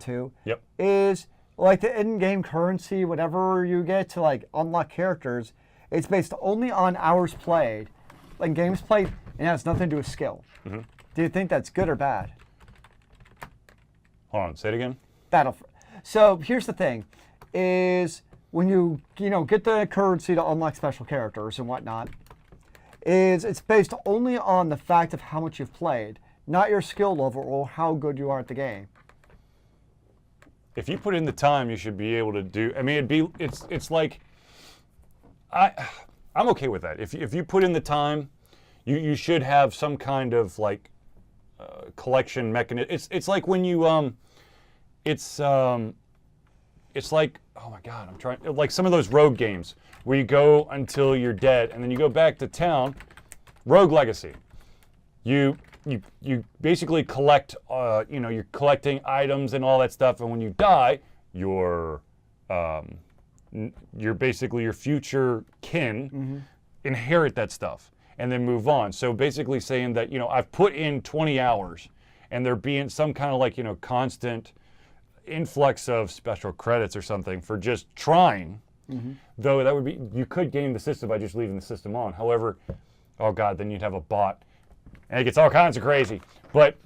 II, is the in-game currency, whatever you get to unlock characters, it's based only on hours played, games played, and it has nothing to do with skill. Do you think that's good or bad? Hold on, say it again. So here's the thing, is when you get the currency to unlock special characters and whatnot, it's based only on the fact of how much you've played, not your skill level or how good you are at the game. If you put in the time, you should be able to do. I mean, it's like I'm okay with that. If you put in the time, you should have some kind of collection mechanism. It's like when you it's like, oh my God, I'm trying, like some of those rogue games where you go until you're dead and then you go back to town. Rogue Legacy. You you basically collect, you're collecting items and all that stuff, and when you die, you're basically your future kin inherit that stuff and then move on. So basically saying that, I've put in 20 hours and there being some kind of like, constant influx of special credits or something for just trying, though that would be, you could game the system by just leaving the system on. However, oh God, then you'd have a bot and it gets all kinds of crazy. But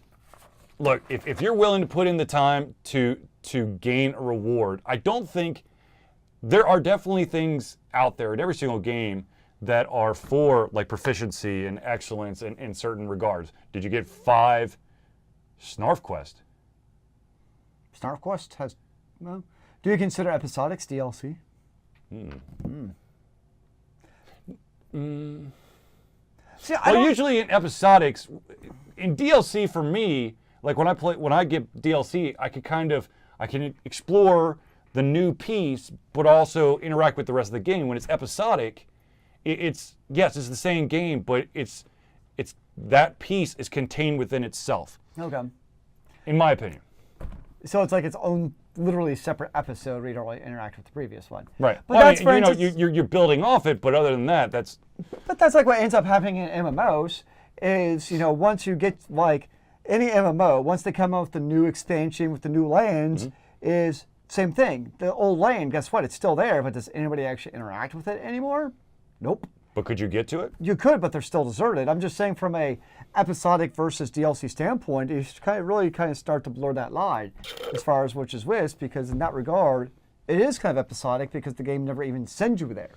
look, if you're willing to put in the time to gain a reward, I don't think, there are definitely things out there in every single game that are for like proficiency and excellence in certain regards. Did you get 5 Snarf Quest? Snarf Quest has, well, do you consider episodics DLC? See, Usually in episodics, in DLC for me, like when I get DLC, I can explore the new piece, but also interact with the rest of the game. When it's episodic, it's the same game, but it's that piece is contained within itself. Okay. In my opinion. So it's like its own, literally separate episode where you don't really interact with the previous one. Right. But that's you're building off it, but other than that, that's. But that's like what ends up happening in MMOs is, once you get like any MMO, once they come out with the new expansion with the new lands, is same thing. The old land, guess what? It's still there, but does anybody actually interact with it anymore? Nope. But could you get to it? You could, but they're still deserted. I'm just saying from a episodic versus DLC standpoint, you really start to blur that line as far as which is which, because in that regard, it is kind of episodic because the game never even sends you there.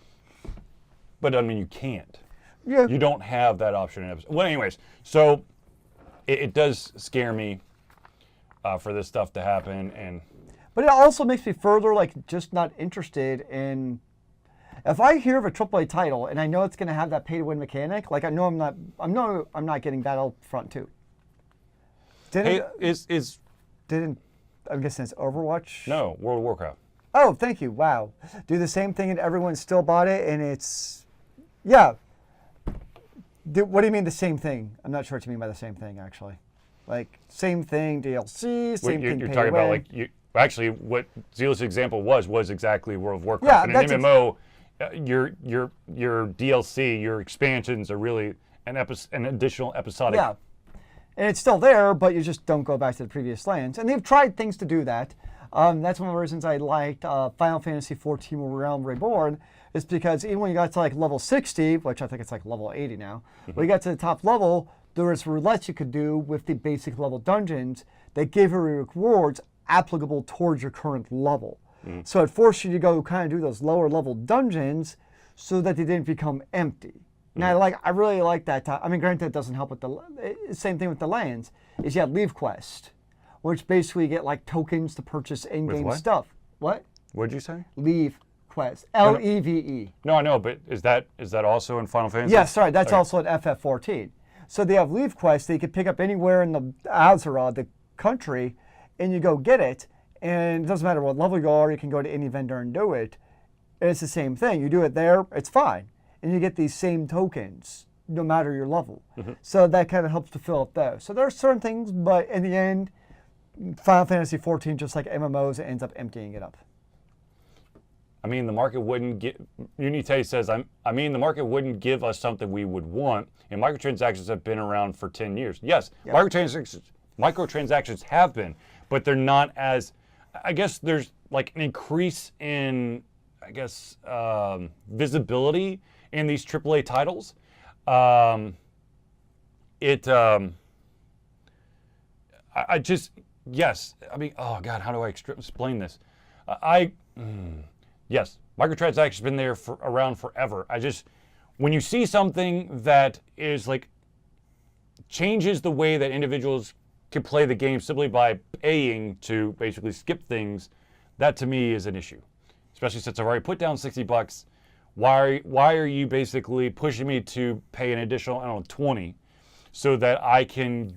But I mean, you can't. Yeah. You don't have that option in episode. Well, anyways, so it does scare me for this stuff to happen, But it also makes me further just not interested in. If I hear of a AAA title and I know it's going to have that pay-to-win mechanic, I know I'm not getting BattleFront 2. I'm guessing it's Overwatch? No, World of Warcraft. Oh, thank you. Wow. Do the same thing and everyone still bought it and it's, yeah. What do you mean the same thing? I'm not sure what you mean by the same thing, actually. Like, same thing, DLC, same thing, You're talking about, actually, what Zealeus' example was exactly World of Warcraft. Yeah, and in MMO, your DLC, your expansions are really an additional episodic. Yeah, and it's still there, but you just don't go back to the previous lands. And they've tried things to do that. That's one of the reasons I liked Final Fantasy XIV Realm Reborn, is because even when you got to level 60, which I think it's level 80 now, when you got to the top level, there was roulettes you could do with the basic level dungeons that gave you rewards applicable towards your current level. So it forced you to go kind of do those lower level dungeons so that they didn't become empty. And I really like that. I mean, granted, it doesn't help with the same thing with the lands. Is you have Leave Quest, which basically you get tokens to purchase in-game stuff. What? What'd you say? Leave Quest. Leve. No, I know, but is that also in Final Fantasy? Yes, sorry, that's also in FF14. So they have Leave Quest that you can pick up anywhere in the Azeroth, the country, and you go get it. And it doesn't matter what level you are, you can go to any vendor and do it. And it's the same thing. You do it there, it's fine. And you get these same tokens, no matter your level. So that kind of helps to fill up those. So there are certain things, but in the end, Final Fantasy XIV, just like MMOs, it ends up emptying it up. I mean, the market wouldn't get. Unite says, I mean, the market wouldn't give us something we would want. And microtransactions have been around for 10 years. Yes, yep. Microtransactions have been, but they're not as. I guess there's an increase in, visibility in these AAA titles. Yes. I mean, oh God, how do I explain this? Yes, microtransactions have been there around forever. When you see something that is changes the way that individuals can play the game simply by paying to basically skip things, that to me is an issue. Especially since I've already put down $60. Why are you basically pushing me to pay an additional, 20 so that I can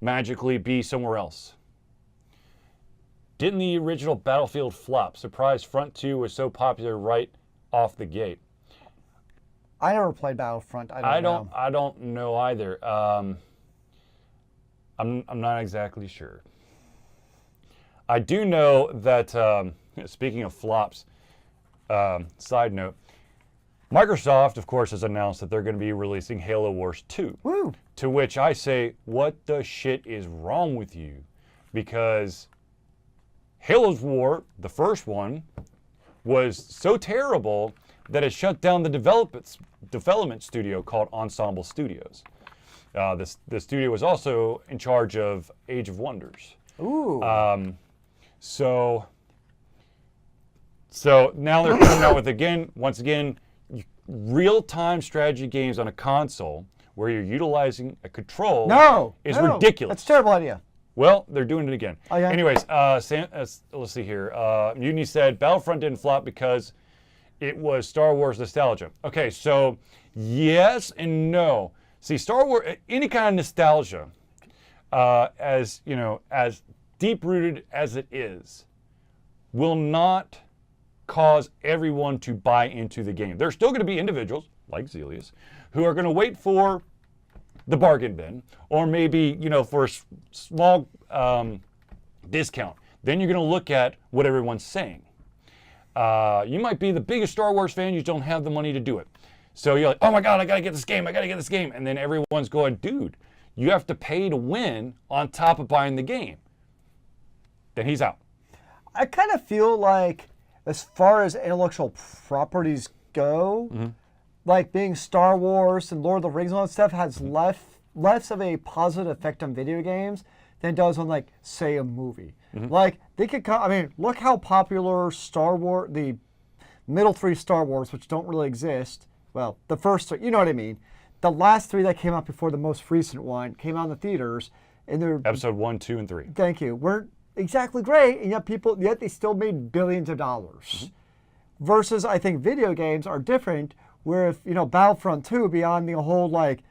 magically be somewhere else? Didn't the original Battlefield flop? Surprised Front 2 was so popular right off the gate. I never played Battlefront. I don't know. I don't know either. I'm not exactly sure. I do know that, speaking of flops, side note, Microsoft, of course, has announced that they're going to be releasing Halo Wars 2. Woo! To which I say, what the shit is wrong with you? Because Halo's War, the first one, was so terrible that it shut down the development studio called Ensemble Studios. The studio was also in charge of Age of Wonders. Ooh. So now they're coming out with, once again, real-time strategy games on a console where you're utilizing a control is ridiculous. That's a terrible idea. Well, they're doing it again. Oh, yeah? Anyways, let's see here. Mutiny said Battlefront didn't flop because it was Star Wars nostalgia. Okay, so yes and no. See, Star Wars, any kind of nostalgia, as you know, as deep-rooted as it is, will not cause everyone to buy into the game. There's still going to be individuals like Zealeus who are going to wait for the bargain bin, or maybe, you know, for a small discount. Then you're going to look at what everyone's saying. You might be the biggest Star Wars fan, you don't have the money to do it. So you're like, oh my God, I got to get this game, I got to get this game. And then everyone's going, dude, you have to pay to win on top of buying the game. Then he's out. I kind of feel like, as far as intellectual properties go, like being Star Wars and Lord of the Rings and all that stuff has less of a positive effect on video games than it does on, like, say, a movie. Like, they could I mean, look how popular Star Wars, the middle three Star Wars, which don't really exist, well, the first three, you know what I mean. The last three that came out before the most recent one came out in the theaters, and they're... Episode 1, 2, and 3. Thank you. Weren't exactly great, and yet they still made billions of dollars. Versus, I think video games are different, where if, you know, Battlefront 2, beyond the whole, like,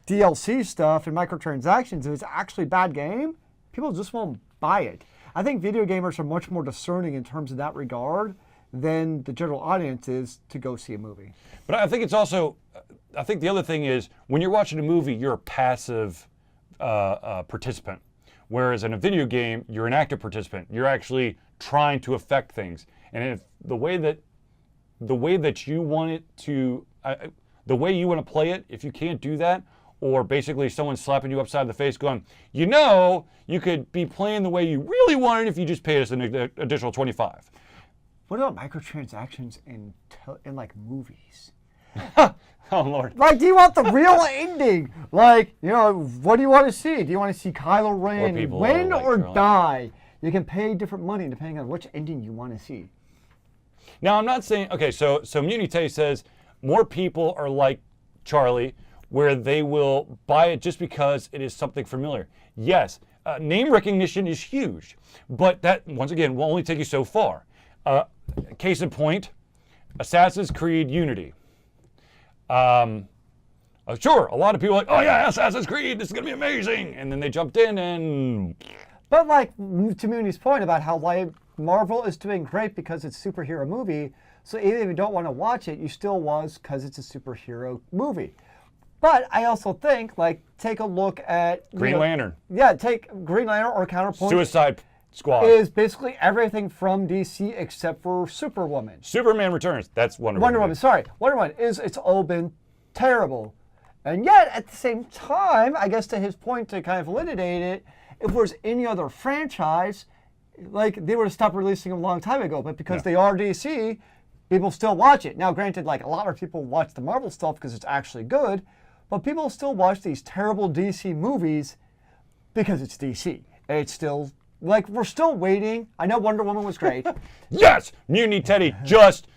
DLC stuff and microtransactions, if it's actually a bad game, people just won't buy it. I think video gamers are much more discerning in terms of that regard than the general audience is to go see a movie. But I think it's also, I think the other thing is, when you're watching a movie, you're a passive participant. Whereas in a video game, you're an active participant. You're actually trying to affect things. And if the way that you want it to, the way you want to play it, if you can't do that, or basically someone slapping you upside the face going, you know, you could be playing the way you really wanted if you just paid us an additional $25. What about microtransactions in like movies? Oh, Lord. Like, do you want the real ending? Like, you know, what do you want to see? Do you want to see Kylo Ren win or die? You can pay different money depending on which ending you want to see. Now, I'm not saying, okay, so Munite says more people are like Charlie, where they will buy it just because it is something familiar. Yes, name recognition is huge, but that, once again, will only take you so far. Case in point, Assassin's Creed Unity. Sure, a lot of people are like, oh yeah, Assassin's Creed, this is going to be amazing. And then they jumped in and... But like, to Mooney's point about how like Marvel is doing great because it's a superhero movie, so even if you don't want to watch it, you still was because it's a superhero movie. But I also think, like, take a look at... Green Lantern. Yeah, take Green Lantern or Counterpoint. Suicide Squad. Is basically everything from DC except for Superwoman. Superman Returns. That's Wonder Woman. Wonder Woman, sorry. Wonder Woman it's all been terrible. And yet, at the same time, I guess to his point to kind of validate it, if there was any other franchise, like, they would have stopped releasing them a long time ago. But because they are DC, people still watch it. Now, granted, like, a lot of people watch the Marvel stuff because it's actually good, but people still watch these terrible DC movies because it's DC. It's still, like, we're still waiting. I know Wonder Woman was great. Yes! Mutiny Teddy just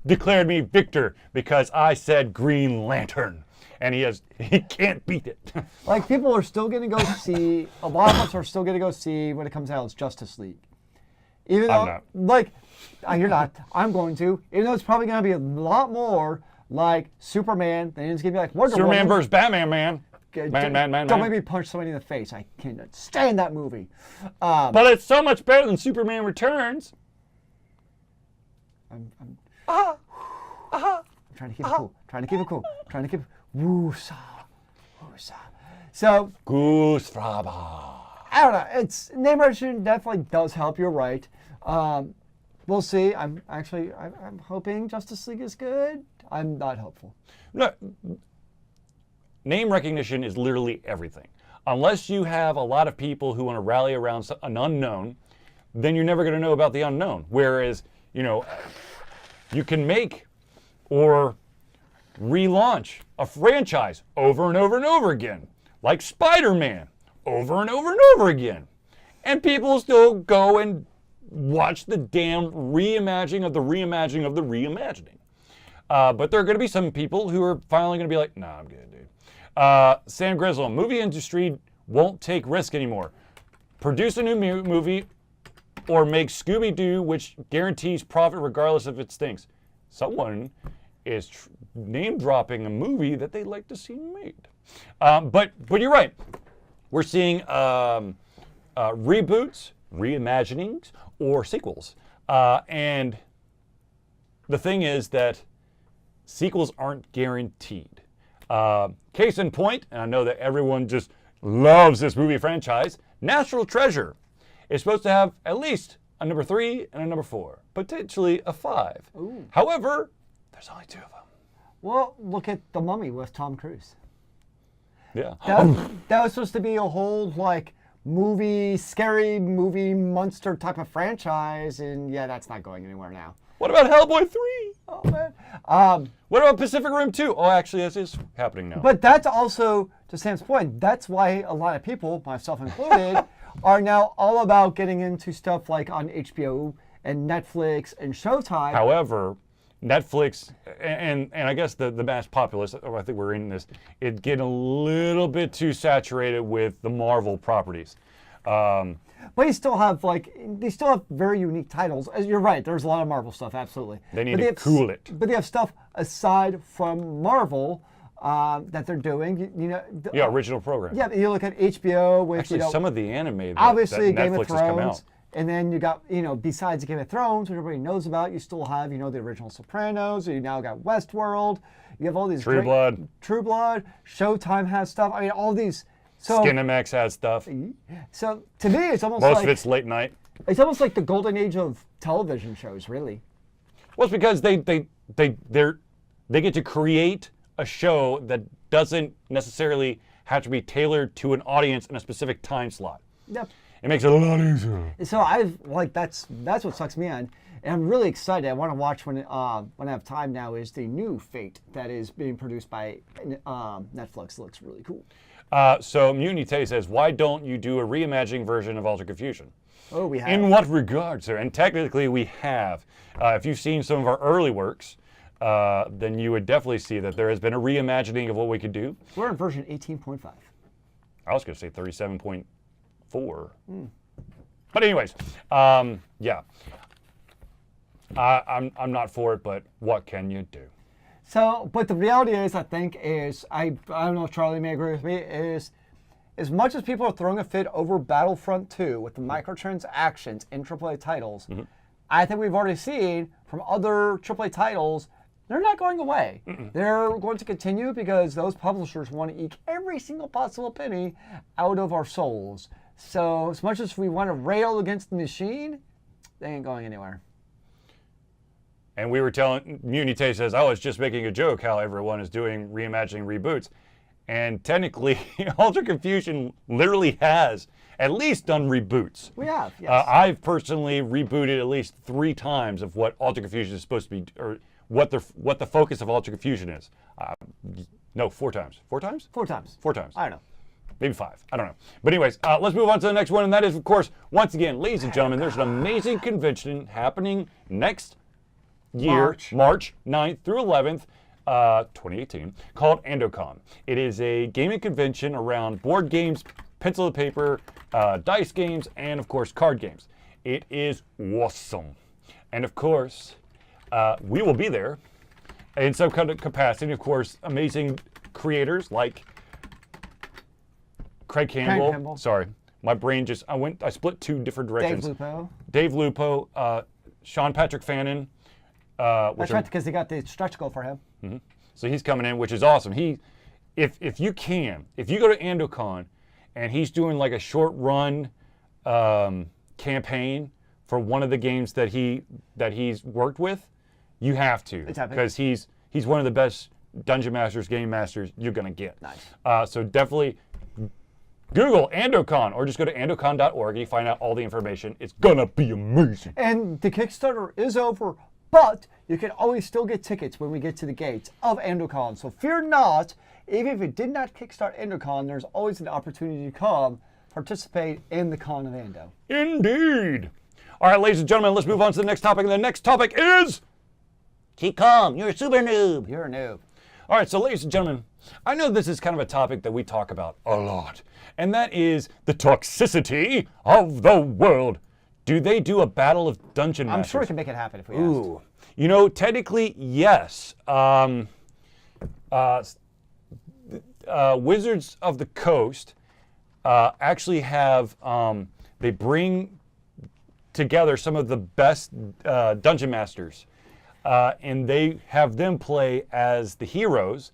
declared me victor because I said Green Lantern. And he can't beat it. Like, people are still going to go see, a lot of us are still going to go see when it comes out, it's Justice League. Even though, I'm not. like, you're not, I'm going to, even though it's probably going to be a lot more like Superman, then it's going to be like Wonder Woman. Superman versus Batman, man. Don't make me punch somebody in the face. I can't stand that movie. But it's so much better than Superman Returns. I'm trying to keep it cool. Woosah. So, Goose Fraba. I don't know. It's name recognition definitely does help. You're right. We'll see. I'm hoping Justice League is good. I'm not hopeful. No, name recognition is literally everything. Unless you have a lot of people who want to rally around an unknown, then you're never going to know about the unknown. Whereas, you can make or relaunch a franchise over and over and over again, like Spider-Man, over and over and over again. And people still go and watch the damn reimagining of the reimagining of the reimagining. But there are going to be some people who are finally going to be like, nah, I'm good, dude. Sam Grizzle, movie industry won't take risk anymore. Produce a new movie or make Scooby-Doo, which guarantees profit regardless if it stinks. Someone is name-dropping a movie that they'd like to see made. But you're right. We're seeing reboots, reimaginings, or sequels. And the thing is that sequels aren't guaranteed. Case in point, and I know that everyone just loves this movie franchise, National Treasure is supposed to have at least a number 3 and a number 4, potentially a 5. Ooh. However, there's only 2 of them. Well, look at The Mummy with Tom Cruise. Yeah. That was supposed to be a whole scary movie monster type of franchise, and yeah, that's not going anywhere now. What about Hellboy 3? Oh man. What about Pacific Rim 2? Oh, actually, this is happening now. But that's also, to Sam's point, that's why a lot of people, myself included, are now all about getting into stuff like on HBO and Netflix and Showtime. However, Netflix and I guess the mass populace, I think we're in this, it's getting a little bit too saturated with the Marvel properties. But you still have they still have very unique titles. You're right, there's a lot of Marvel stuff, absolutely. They need to cool it. But they have stuff aside from Marvel that they're doing. Original programs. Yeah, you look at HBO with actually some of the anime obviously that Game Netflix of has come Thrones. out. And then you got, besides Game of Thrones, which everybody knows about, you still have, the original Sopranos. You now got Westworld. You have all these True Blood. Showtime has stuff. I mean, all these. So Skinemax has stuff. So to me, it's almost most of it's late night. It's almost like the golden age of television shows, really. Well, it's because they get to create a show that doesn't necessarily have to be tailored to an audience in a specific time slot. Yep. It makes it a lot easier. So that's what sucks me in. And I'm really excited. I want to watch when I have time now is the new Fate that is being produced by Netflix. It looks really cool. So Munite says, why don't you do a reimagining version of Altered Confusion? Oh, we have. In what regard, sir? And technically we have. If you've seen some of our early works, then you would definitely see that there has been a reimagining of what we could do. We're in version 18.5. I was going to say 37.4. But anyways, yeah. I'm not for it, but what can you do? So, but the reality is, I think, I don't know if Charlie may agree with me, is as much as people are throwing a fit over BattleFront II with the microtransactions in AAA titles, I think we've already seen from other AAA titles, they're not going away. They're going to continue because those publishers want to eke every single possible penny out of our souls. So as much as we want to rail against the machine, they ain't going anywhere. And we were telling, Munite says, oh, it's just making a joke how everyone is doing reimagining reboots. And technically, Altered Confusion literally has at least done reboots. We have, yes. I've personally rebooted at least 3 times of what Altered Confusion is supposed to be, or what the focus of Altered Confusion is. No, 4 times. 4 times? 4 times. 4 times. I don't know. Maybe 5. I don't know. But anyways, let's move on to the next one. And that is, of course, once again, ladies and gentlemen, there's an amazing convention happening next year, March 9th through 11th, 2018, called Andocon. It is a gaming convention around board games, pencil and paper, dice games, and of course, card games. It is awesome. And of course, we will be there in some kind of capacity. Of course, amazing creators like Craig Campbell. Sorry, my brain just, I split 2 different directions. Dave Lupo, Sean Patrick Fannin. That's right, because they got the stretch goal for him. So he's coming in, which is awesome. If you go to Andocon and he's doing like a short run campaign for one of the games that he's worked with, you have to, because he's one of the best dungeon masters, game masters you're gonna get. Nice. So definitely Google AndoCon, or just go to andocon.org and you find out all the information. It's gonna be amazing. And the Kickstarter is over, but you can always still get tickets when we get to the gates of AndoCon. So fear not, even if it did not kickstart AndoCon, there's always an opportunity to come participate in the Con of Ando. Indeed. All right, ladies and gentlemen, let's move on to the next topic. And the next topic is... Keep calm. You're a super noob. You're a noob. All right, so ladies and gentlemen, I know this is kind of a topic that we talk about a lot, and that is the toxicity of the world. Do they do a battle of dungeon masters? I'm sure we can make it happen if we Ooh. You know, technically, yes. Wizards of the Coast actually have, they bring together some of the best dungeon masters, and they have them play as the heroes,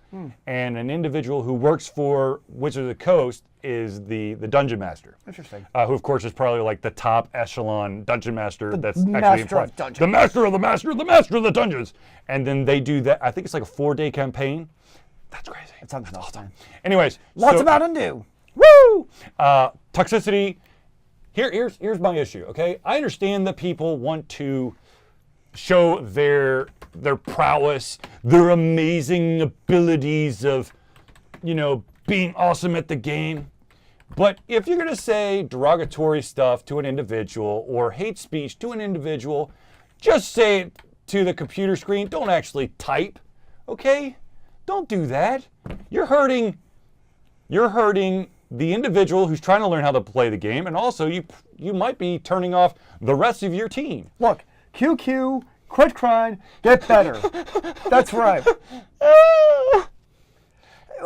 and an individual who works for Wizards of the Coast is the dungeon master. Interesting. Who, of course, is probably like the top echelon dungeon master that's actually master important. of dungeons. The master of the master of the master of the dungeons. And then they do that. I think it's like a 4-day campaign. That's crazy. It sounds awesome. Anyways, Lots so, of Mountain Dew. Woo! Toxicity. Here's my issue. Okay, I understand that people want to show their prowess, their amazing abilities of, being awesome at the game. But if you're going to say derogatory stuff to an individual or hate speech to an individual, just say it to the computer screen. Don't actually type, okay? Don't do that. You're hurting the individual who's trying to learn how to play the game, and also you might be turning off the rest of your team. Look, QQ, quit crying, get better. That's right.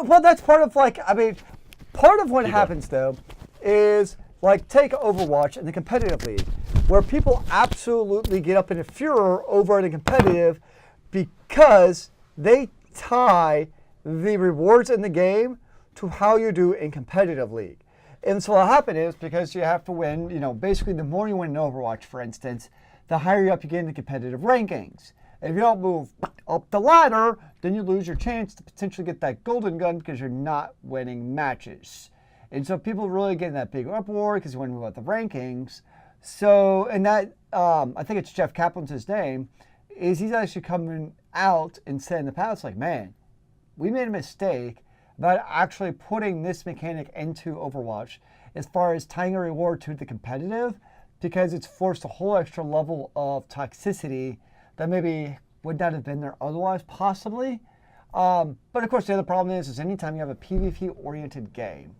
Well, that's part of part of what happens though is take Overwatch in the competitive league, where people absolutely get up in a furor over the competitive because they tie the rewards in the game to how you do in competitive league. And so what happened is, because you have to win, basically the more you win in Overwatch, for instance, the higher up you get in the competitive rankings. If you don't move up the ladder, then you lose your chance to potentially get that golden gun because you're not winning matches. And so people really get in that big uproar because you want to move up the rankings. So, and that, I think it's Jeff Kaplan's his name, is he's actually coming out and saying in the past, man, we made a mistake about actually putting this mechanic into Overwatch as far as tying a reward to the competitive, because it's forced a whole extra level of toxicity that maybe would not have been there otherwise, possibly. But of course, the other problem is anytime you have a PvP-oriented game,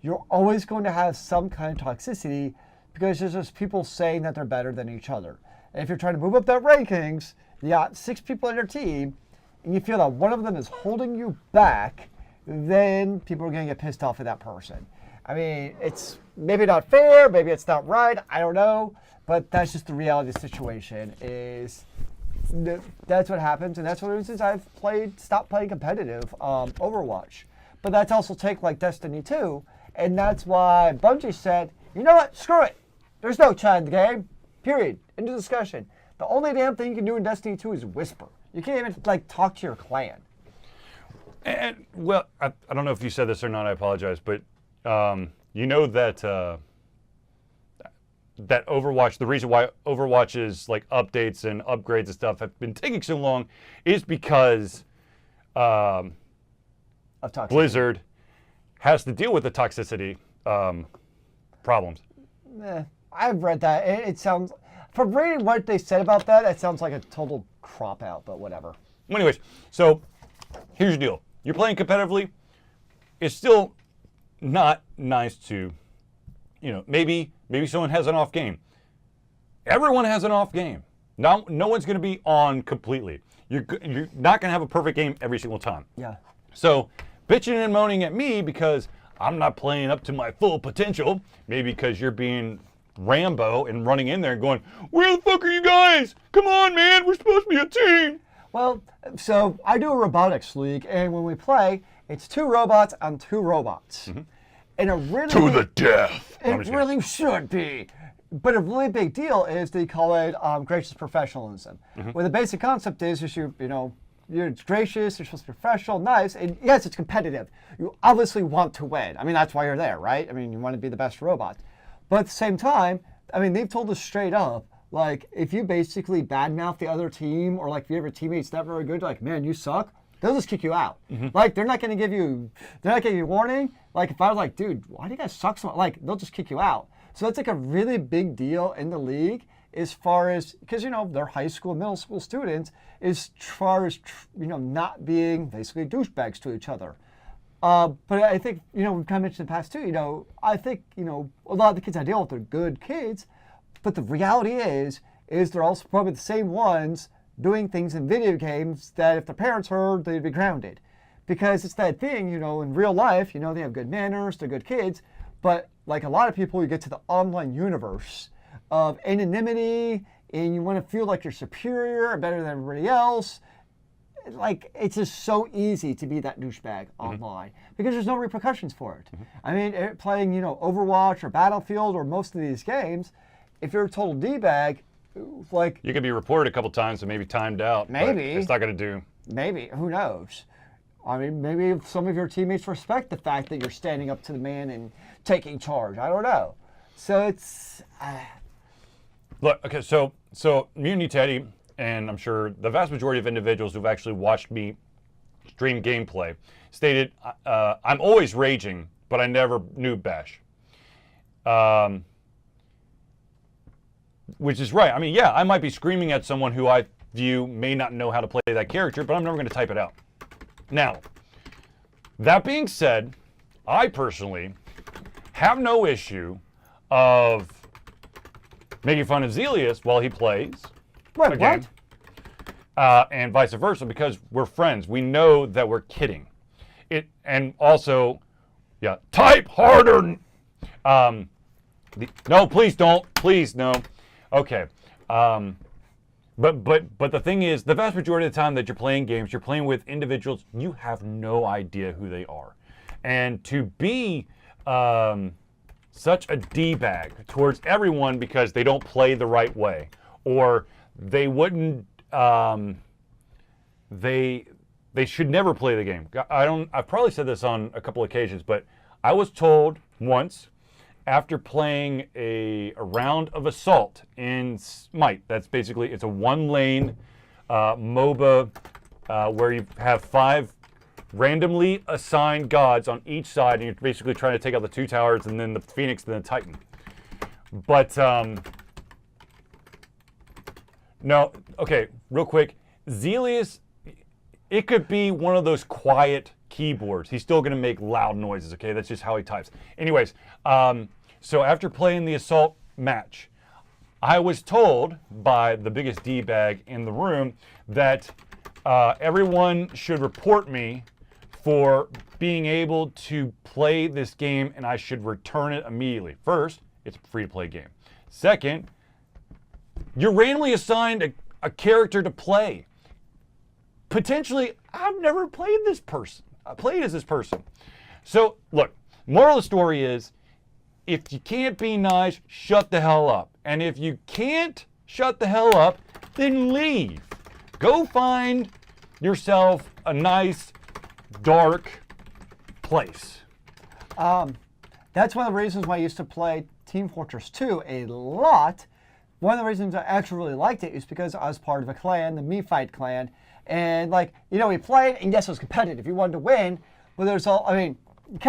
you're always going to have some kind of toxicity because there's just people saying that they're better than each other. And if you're trying to move up that rankings, you got 6 people on your team, and you feel that one of them is holding you back, then people are going to get pissed off at that person. I mean, it's maybe not fair, maybe it's not right, I don't know, but that's just the reality of the situation. That's what happens, and that's one of the reasons I've stopped playing competitive Overwatch. But that's also like Destiny 2, and that's why Bungie said, you know what, screw it. There's no chat in the game, period. End of discussion. The only damn thing you can do in Destiny 2 is whisper. You can't even talk to your clan. And well, I don't know if you said this or not, I apologize, but you know that that Overwatch, the reason why Overwatch's updates and upgrades and stuff have been taking so long is because Blizzard has to deal with the toxicity problems. I've read that. It sounds, from reading what they said about that, it sounds like a total crop out, but whatever. Anyways, so here's your deal. You're playing competitively. It's still not nice to, maybe someone has an off game. Everyone has an off game. No one's going to be on completely. You're not going to have a perfect game every single time. Yeah. So bitching and moaning at me because I'm not playing up to my full potential, maybe because you're being Rambo and running in there and going, where the fuck are you guys? Come on, man. We're supposed to be a team. Well, so I do a robotics league, and when we play, it's 2 robots on 2 robots. Mm-hmm. And a really To the death. It really should be. But a really big deal is they call it gracious professionalism. Where the basic concept is you're gracious, you're supposed to be professional, nice, and yes, it's competitive. You obviously want to win. I mean, that's why you're there, right? I mean, you want to be the best robot. But at the same time, I mean, they've told us straight up, like, if you basically badmouth the other team, or like if you have a teammate's not very good, like, man, you suck, they'll just kick you out. Like, they're not going to give you warning. Like, if I was like, dude, why do you guys suck so much? Like, they'll just kick you out. So it's like a really big deal in the league as far as, because, they're high school, middle school students, as far as, not being basically douchebags to each other. But I think, we've kind of mentioned in the past too, I think, a lot of the kids I deal with are good kids, but the reality is they're also probably the same ones doing things in video games that if their parents heard, they'd be grounded. Because it's that thing, in real life, they have good manners, they're good kids, but like a lot of people, you get to the online universe of anonymity, and you want to feel like you're superior or better than everybody else. Like, it's just so easy to be that douchebag online because there's no repercussions for it. I mean, playing, Overwatch or Battlefield or most of these games, if you're a total D-bag, like... You could be reported a couple times and maybe timed out. Maybe. It's not going to do. Maybe. Who knows? I mean, maybe some of your teammates respect the fact that you're standing up to the man and taking charge. I don't know. So it's... Look, okay, so Mutiny Teddy, and I'm sure the vast majority of individuals who've actually watched me stream gameplay, stated, I'm always raging, but I never noob bash. Which is right. I mean, yeah, I might be screaming at someone who I view may not know how to play that character, but I'm never going to type it out. Now, that being said, I personally have no issue of making fun of Zealeus while he plays a game. And vice versa, because we're friends. We know that we're kidding. And also, yeah, type harder. No, please don't. Please, no. Okay. But the thing is, the vast majority of the time that you're playing games, you're playing with individuals, you have no idea who they are. And to be such a D-bag towards everyone because they don't play the right way, or they wouldn't, they should never play the game. I've probably said this on a couple occasions, but I was told once, after playing a round of Assault in Smite, that's basically, it's a one-lane MOBA where you have 5 randomly assigned gods on each side, and you're basically trying to take out the 2 towers and then the Phoenix and the Titan. But, no, okay, real quick, Zealeus, it could be one of those quiet keyboards. He's still going to make loud noises, okay? That's just how he types. Anyways, so after playing the Assault match, I was told by the biggest D-bag in the room that everyone should report me for being able to play this game, and I should return it immediately. First, it's a free-to-play game. Second, you're randomly assigned a character to play. Potentially, I've never played this person. I played as this person. So, look, moral of the story is, if you can't be nice, shut the hell up. And if you can't shut the hell up, then leave. Go find yourself a nice, dark place. That's one of the reasons why I used to play Team Fortress 2 a lot. One of the reasons I actually really liked it is because I was part of a clan, the Me Fight clan. And we played, and yes, it was competitive. You wanted to win, but there's kind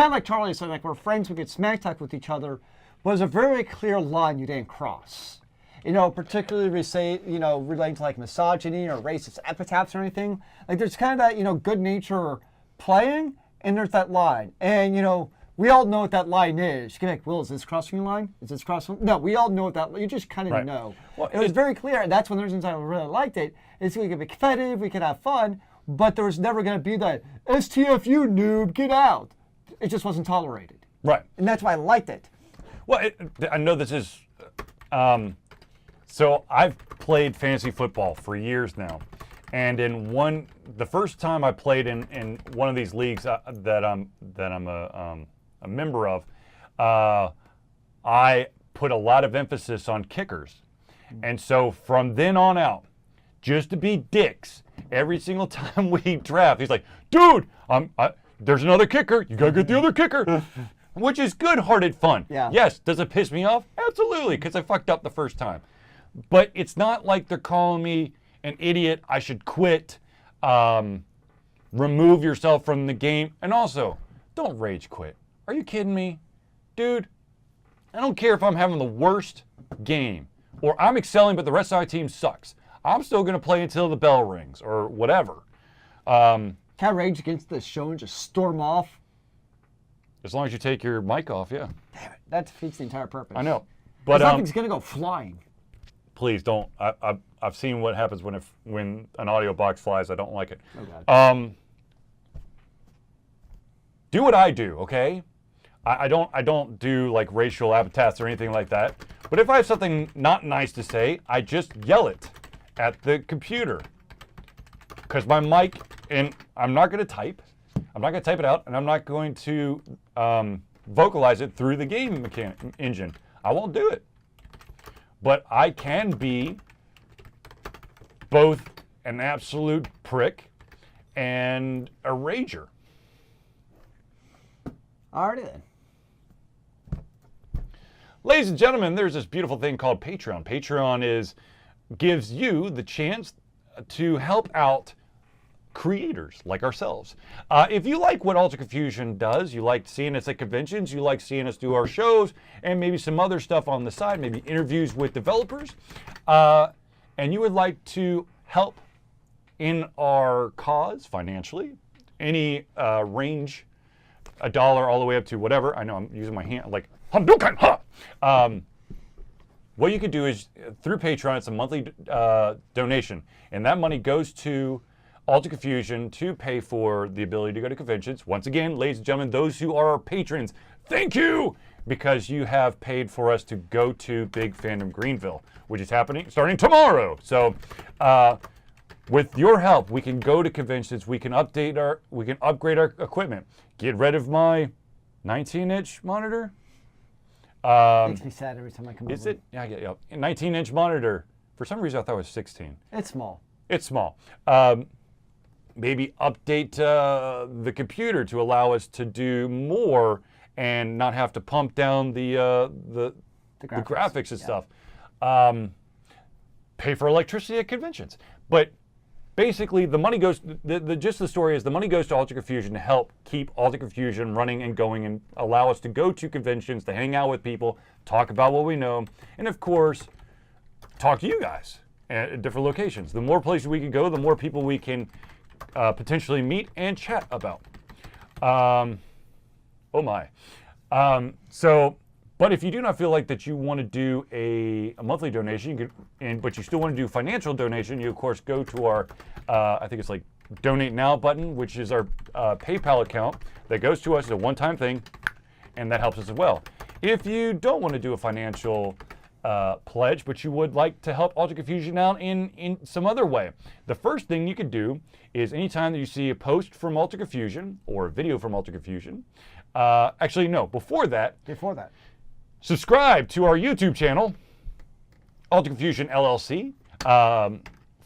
of like Charlie said, like we're friends, we get smack talk with each other, but there's a very clear line you didn't cross. Particularly relating to like misogyny or racist epithets or anything. Like there's kind of that, good nature playing, and there's that line. And, we all know what that line is. You can be like, Will, is this crossing the line? Is this crossing? No, we all know what that, you just kind of know. Well, it was very clear, and that's one of the reasons I really liked it, is we could be competitive, we could have fun, but there was never going to be that, STFU noob, get out. It just wasn't tolerated. Right. And that's why I liked it. Well, I know this is, so I've played fantasy football for years now. And the first time I played in one of these leagues that I'm a member of, I put a lot of emphasis on kickers. And so from then on out, just to be dicks, every single time we draft, he's like, dude, there's another kicker. You got to get the other kicker. Which is good-hearted fun. Yeah. Yes, does it piss me off? Absolutely, because I fucked up the first time. But it's not like they're calling me an idiot, I should quit, remove yourself from the game. And also, don't rage quit. Are you kidding me? Dude, I don't care if I'm having the worst game or I'm excelling but the rest of my team sucks. I'm still going to play until the bell rings or whatever. Can I rage against the show and just storm off? As long as you take your mic off, yeah. Damn it, that defeats the entire purpose. I know. But nothing's going to go flying. Please don't. I've seen what happens when an audio box flies. I don't like it. Oh, God. Do what I do, okay? I don't do like racial epithets or anything like that. But if I have something not nice to say, I just yell it at the computer. Because my mic, and I'm not going to type. I'm not going to type it out, and I'm not going to vocalize it through the game engine. I won't do it. But I can be both an absolute prick and a rager. Alrighty then. Ladies and gentlemen, there's this beautiful thing called Patreon. Patreon gives you the chance to help out creators like ourselves. If you like what Ultra Confusion does, you like seeing us at conventions, you like seeing us do our shows, and maybe some other stuff on the side, maybe interviews with developers, and you would like to help in our cause financially, any range, $1 all the way up to whatever. I know I'm using my hand like Hadouken, ha! What you could do is through Patreon, it's a monthly donation, and that money goes to Ultra Confusion to pay for the ability to go to conventions. Once again, ladies and gentlemen, those who are our patrons, thank you, because you have paid for us to go to Big Fandom Greenville, which is happening starting tomorrow. So, with your help, we can go to conventions. We can upgrade our equipment. Get rid of my 19-inch monitor. Makes me sad every time I come over. Is it? Yeah, yeah. 19-inch monitor. For some reason, I thought it was 16. It's small. It's small. Maybe update the computer to allow us to do more and not have to pump down the graphics and stuff. Pay for electricity at conventions. But basically, the money goes, the gist of the story is the money goes to Ultra Confusion to help keep Ultra Confusion running and going and allow us to go to conventions, to hang out with people, talk about what we know, and of course, talk to you guys at different locations. The more places we can go, the more people we can potentially meet and chat about. Oh my. But if you do not feel like that you want to do a monthly donation, but you still want to do financial donation, you of course go to our, I think it's like Donate Now button, which is our PayPal account that goes to us as a one-time thing, and that helps us as well. If you don't want to do a financial pledge, but you would like to help Ultra Confusion out in some other way, the first thing you could do is anytime that you see a post from Ultra Confusion or a video from Ultra Confusion, actually no, before that, subscribe to our YouTube channel, Ultra Confusion LLC.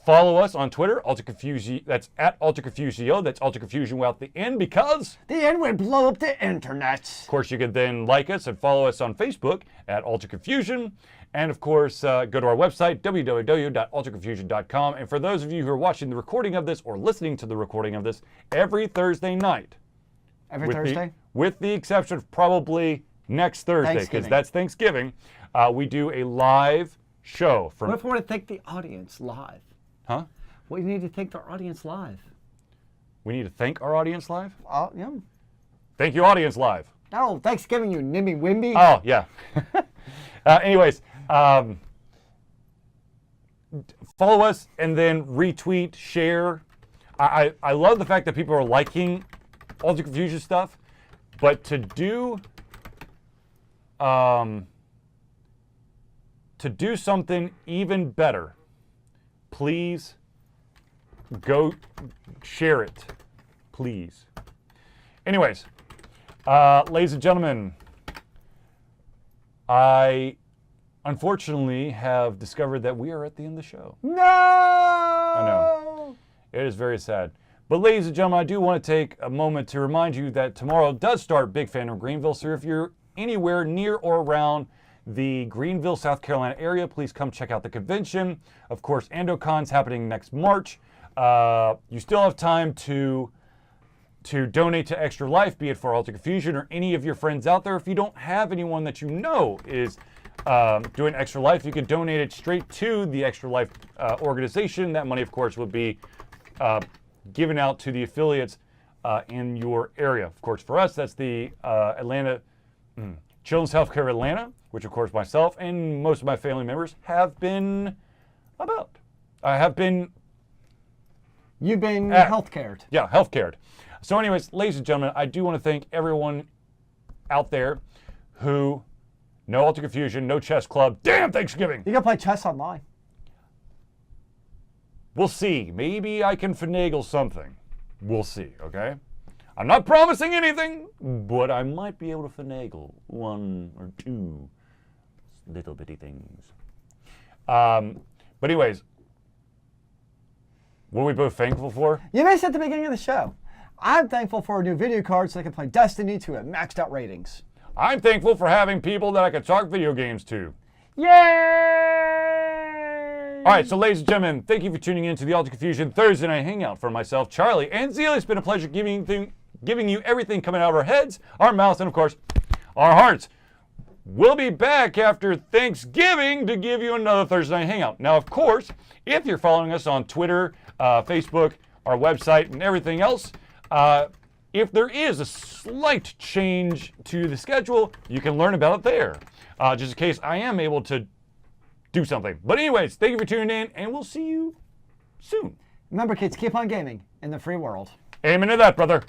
Follow us on Twitter, Ultra Confusion. That's at Ultra Confusio. That's Ultra Confusion without the N, because the N would blow up the internet. Of course, you could then like us and follow us on Facebook at Ultra Confusion. And of course, go to our website, www.ultraconfusion.com. And for those of you who are watching the recording of this or listening to the recording of this, every Thursday night. With the exception of probably next Thursday, because that's Thanksgiving, we do a live show. What if we want to thank the audience live? Huh? We need to thank our audience live. We need to thank our audience live? Yeah. Thank you, audience live. Oh, Thanksgiving, you nimby wimby. Oh, yeah. Anyways, follow us and then retweet, share. I love the fact that people are liking Ultra Confusion stuff, but to do something even better, please go share it, please. Anyways, ladies and gentlemen, I unfortunately have discovered that we are at the end of the show. No! I know. It is very sad. But ladies and gentlemen, I do want to take a moment to remind you that tomorrow does start Big Fan of Greenville. So if you're anywhere near or around the Greenville, South Carolina area, please come check out the convention. Of course, AndoCon's happening next March. You still have time to donate to Extra Life, be it for Alter Confusion or any of your friends out there. If you don't have anyone that you know is doing Extra Life, you can donate it straight to the Extra Life organization. That money, of course, would be given out to the affiliates in your area. Of course, for us, that's the Atlanta Children's Healthcare Atlanta, which, of course, myself and most of my family members have been about. You've been at. health-cared. Yeah, health-cared. So anyways, ladies and gentlemen, I do want to thank everyone out there who, no Alter Confusion, no chess club, damn Thanksgiving. You can play chess online. We'll see. Maybe I can finagle something. We'll see, okay? I'm not promising anything, but I might be able to finagle one or two little bitty things. But anyways, what are we both thankful for? You missed at the beginning of the show. I'm thankful for a new video card so I can play Destiny 2 at maxed out ratings. I'm thankful for having people that I can talk video games to. Yay! All right, so ladies and gentlemen, thank you for tuning in to the Alter Confusion Thursday Night Hangout. For myself, Charlie, and Zealeus, it's been a pleasure giving you everything coming out of our heads, our mouths, and of course, our hearts. We'll be back after Thanksgiving to give you another Thursday Night Hangout. Now, of course, if you're following us on Twitter, Facebook, our website, and everything else, if there is a slight change to the schedule, you can learn about it there. Just in case I am able to do something. But anyways, thank you for tuning in, and we'll see you soon. Remember, kids, keep on gaming in the free world. Amen to that, brother.